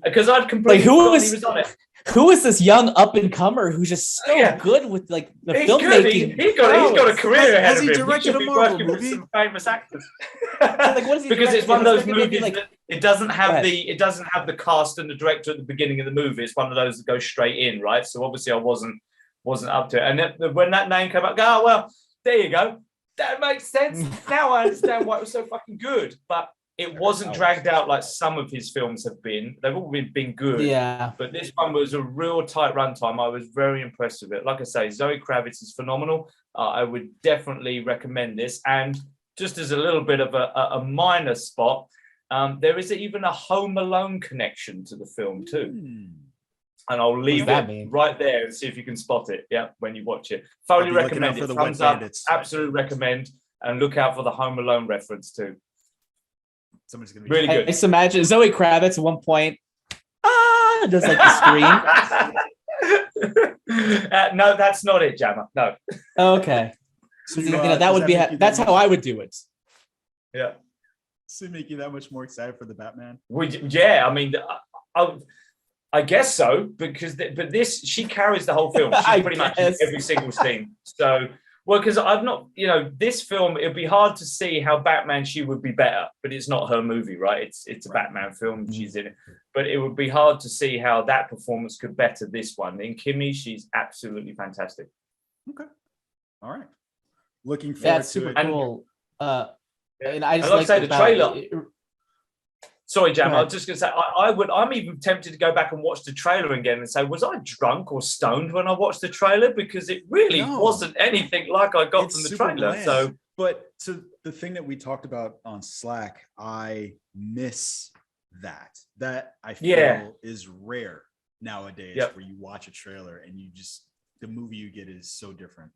Because I'd completely forgotten he was on it. Who is this young up and comer who's just so good with like the filmmaking? He's got a career ahead of him. Has he directed a Marvel movie? Some famous actors. Like, what is he because it's one of those movies like, that it doesn't have the cast and the director at the beginning of the movie. It's one of those that goes straight in, right? So obviously I wasn't up to it. And then when that name came up, oh well, there you go. That makes sense. Now I understand why it was so fucking good. But it wasn't dragged out like some of his films have been. They've all been good. Yeah. But this one was a real tight runtime. I was very impressed with it. Like I say, Zoe Kravitz is phenomenal. I would definitely recommend this. And just as a little bit of a minor spot, there is even a Home Alone connection to the film too. And I'll leave it right there and see if you can spot it. Yeah, when you watch it. Thoroughly recommend it. Thumbs up. Absolutely recommend. And look out for the Home Alone reference too. Somebody's gonna be really good. Just imagine Zoe Kravitz at one point, does like the scream. No, that's not it, Jammer. No. Okay. So that would be that's how I would do it. Yeah. Does it make you that much more excited for the Batman? Yeah, I mean, I guess so because but this she carries the whole film. She's pretty much in every single scene. So Well, because I've not, this film, it'd be hard to see how Batman she would be better, but it's not her movie, right? It's a Batman film, she's in it. But it would be hard to see how that performance could better this one. In Kimi, she's absolutely fantastic. Okay. All right. Looking forward That's super to it. cool. And I just like to say the trailer. It. Sorry, Jam. I was just going to say, I'm even tempted to go back and watch the trailer again and say, was I drunk or stoned when I watched the trailer? Because it really wasn't anything like I got from the trailer. Bland. But the thing that we talked about on Slack, I miss that. That I feel is rare nowadays, where you watch a trailer and the movie you get is so different.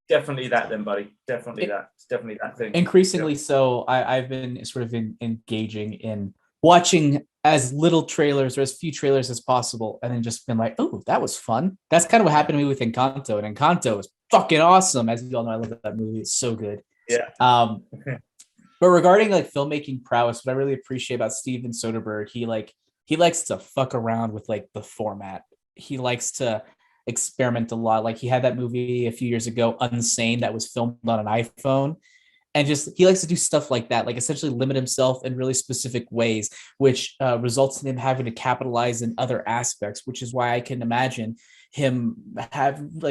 Definitely that then, buddy. Definitely that. It's definitely that thing. Increasingly so, I've been sort of engaging in watching as little trailers or as few trailers as possible, and then just been like, oh, that was fun. That's kind of what happened to me with Encanto, and Encanto is fucking awesome. As you all know, I love that movie. It's so good. Yeah. But regarding like filmmaking prowess, what I really appreciate about Steven Soderbergh, he likes to fuck around with like the format. He likes to experiment a lot. Like he had that movie a few years ago, Unsane, that was filmed on an iPhone, and he likes to do stuff like that, like essentially limit himself in really specific ways, which results in him having to capitalize in other aspects, which is why I can imagine him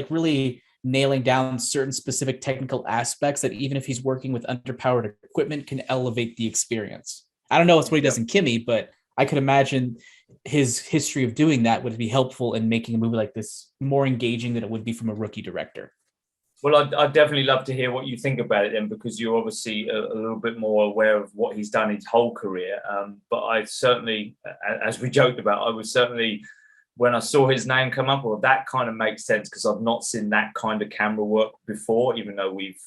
really nailing down certain specific technical aspects that even if he's working with underpowered equipment can elevate the experience. I don't know what's what he does in Kimi, but I could imagine his history of doing that would be helpful in making a movie like this more engaging than it would be from a rookie director. Well, I'd definitely love to hear what you think about it then, because you're obviously a little bit more aware of what he's done his whole career. But I certainly, as we joked about, I was certainly, when I saw his name come up, well, that kind of makes sense because I've not seen that kind of camera work before, even though we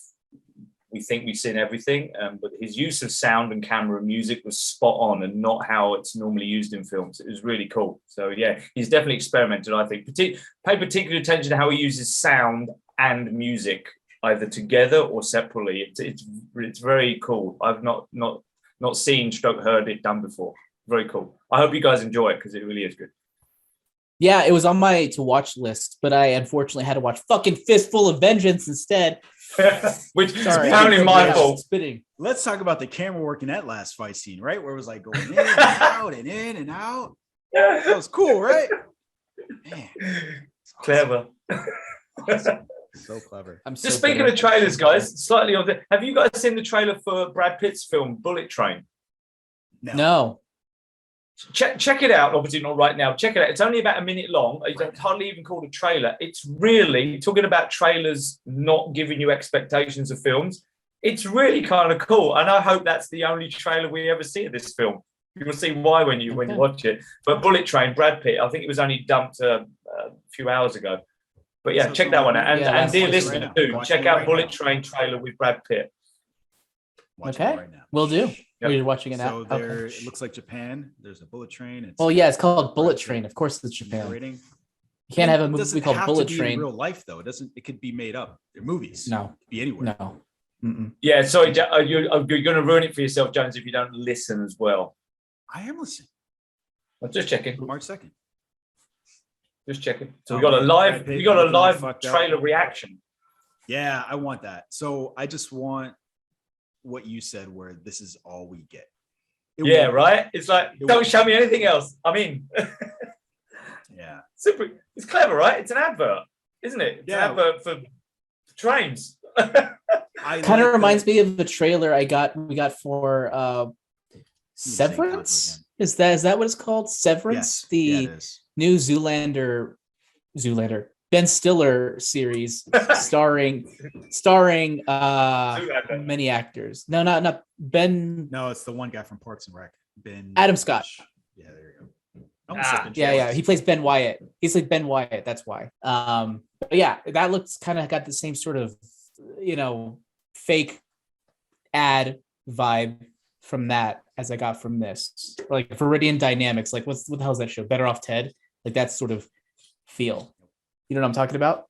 think we've seen everything, but his use of sound and camera and music was spot on and not how it's normally used in films. It was really cool. So yeah, he's definitely experimented, I think. Pay particular attention to how he uses sound and music either together or separately. It's very cool. I've not seen / heard it done before. Very cool. I hope you guys enjoy it because it really is good. Yeah, it was on my to watch list, but I unfortunately had to watch fucking Fistful of Vengeance instead. Which is apparently my fault. Spitting. Let's talk about the camera work in that last fight scene, right? Where it was like going in and out and in and out. That was cool, right? Man, clever. Awesome. So clever. Just speaking of trailers, guys, slightly on have you guys seen the trailer for Brad Pitt's film Bullet Train? No. Check it out. Obviously not right now. Check it out. It's only about a minute long. It's hardly even called a trailer. It's really talking about trailers not giving you expectations of films. It's really kind of cool, and I hope that's the only trailer we ever see of this film. You will see why when you watch it. But Bullet Train, Brad Pitt. I think it was only dumped a few hours ago. But yeah, check that one out. And dear listener, too, check out Bullet Train trailer with Brad Pitt. Okay, we'll do. Yep. You're watching it now. So it looks like Japan. There's a bullet train. It's called Bullet Train. Of course, it's Japan. You can't have a movie called Bullet Train in real life, though. It could be made up. They're movies. No, it could be anywhere. No. Yeah, sorry, you're going to ruin it for yourself, Jones, if you don't listen as well. I am listening. I'm just checking. March 2nd. Just checking. So we got a live trailer reaction. Yeah, I want that. So I just want what you said, where this is all we get. Right? It's like, don't show me anything else. I mean, yeah. Super. It's clever, right? It's an advert, isn't it? It's an advert for trains. Kind of reminds me of the trailer we got for Severance. Is that what it's called? Severance? Yes. The new Zoolander Ben Stiller series starring many actors. No, not Ben. No, it's the one guy from Parks and Rec. Ben Adam Scott. Yeah, there you go. Yeah. He plays Ben Wyatt. He's like Ben Wyatt. That's why. But yeah, that looks kind of got the same sort of, fake ad vibe from that as I got from this. Like Viridian Dynamics. Like what the hell is that show? Better Off Ted. Like that sort of feel. You know what I'm talking about?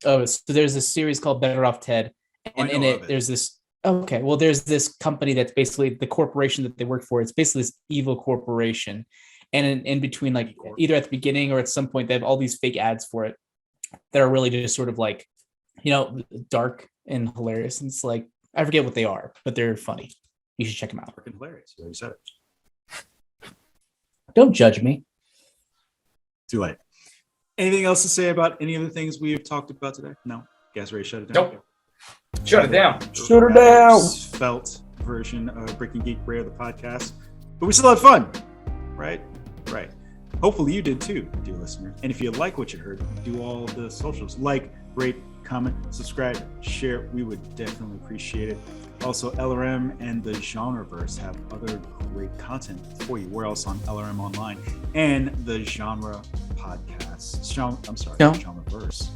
Oh, so there's this series called Better Off Ted, and in it there's this. Okay, well, there's this company that's basically the corporation that they work for. It's basically this evil corporation, and in between, like either at the beginning or at some point, they have all these fake ads for it that are really just sort of like dark and hilarious. And it's like, I forget what they are, but they're funny. You should check them out. Dark and hilarious. You already said it. Don't judge me. Too late. Anything else to say about any of the things we have talked about today? No. Guys ready to shut it down? Nope. Shut it down. Shut her down. Felt version of Breaking Geek Radio, the podcast. But we still had fun. Right? Right. Hopefully you did too, dear listener. And if you like what you heard, do all the socials. Like, rate, comment, subscribe, share. We would definitely appreciate it. Also, LRM and the Genreverse have other great content for you. We're also on LRM Online and the Genre Podcast. Genreverse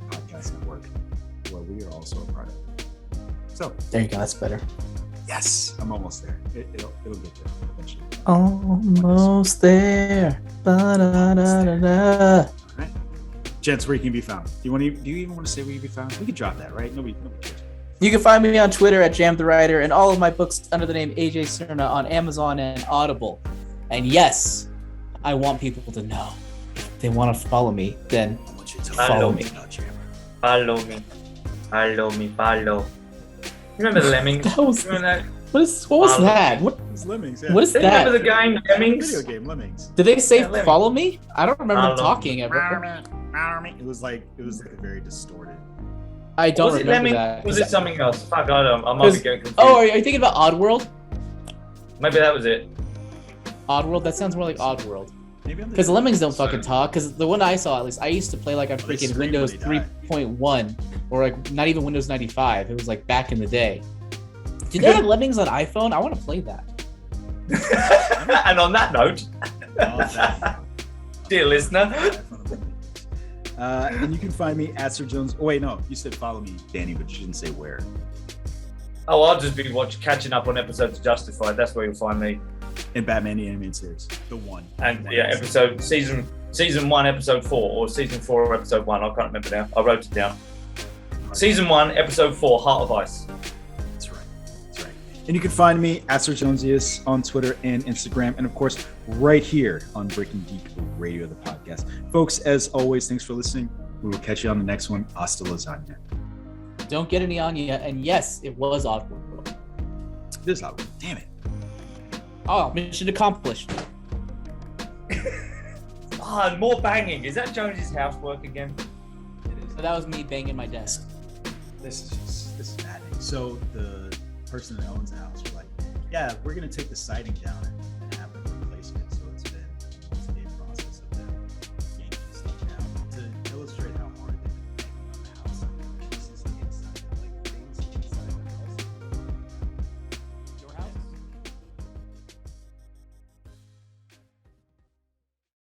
Podcast Network, where we are also a part of. So there you go. That's better. Yes, I'm almost there. It'll get there eventually. Almost there. Ba-da-da-da-da. All right, gents, where you can be found? Do you even want to say where you can be found? We can drop that, right? Nobody cares. You can find me on Twitter at JamTheWriter and all of my books under the name AJ Cerna on Amazon and Audible. And yes, I want people to know. If they want to follow me, then follow me. Follow me. Follow. Remember the Lemmings? Remember that? What was that? It was Lemmings, yeah. What is that? Remember the game Lemmings? Video game Lemmings. Did they say Lemmings. follow me? I don't remember them Follow talking ever. It was like a very distorted. I don't Was it remember Lemmings? that. Was it something else? Fuck, I don't. I might be getting confused. Oh, are you thinking about Oddworld? Maybe that was it. Oddworld? That sounds more like Oddworld. Maybe I'm Because the Lemmings don't fucking talk. Because the one I saw, at least, I used to play like on They freaking scream Windows when they die. 3.1 or like not even Windows 95. It was like back in the day. Do they have Lemmings on iPhone? I want to play that. And on that note, dear listener, and you can find me at Sir Jones. Oh wait, no, you said follow me, Danny, but you didn't say where. I'll just be catching up on episodes of Justified. That's where you'll find me. In Batman the Animated Series, the one. And yeah, season 1, episode 4, or season 4, episode 1. I can't remember now. I wrote it down. Season 1, episode 4, Heart of Ice. That's right. And you can find me at Sir Jonesius on Twitter and Instagram, and of course, right here on Breaking Geek Radio, the podcast. Folks, as always, thanks for listening. We will catch you on the next one. Hasta lasagna. Don't get any on you. And yes, it was Oddworld. This is out. Damn it. Oh, mission accomplished. More banging. Is that Jonesy's housework again? So that was me banging my desk. This is maddening. So the person that owns the house was like, yeah, we're gonna take the siding down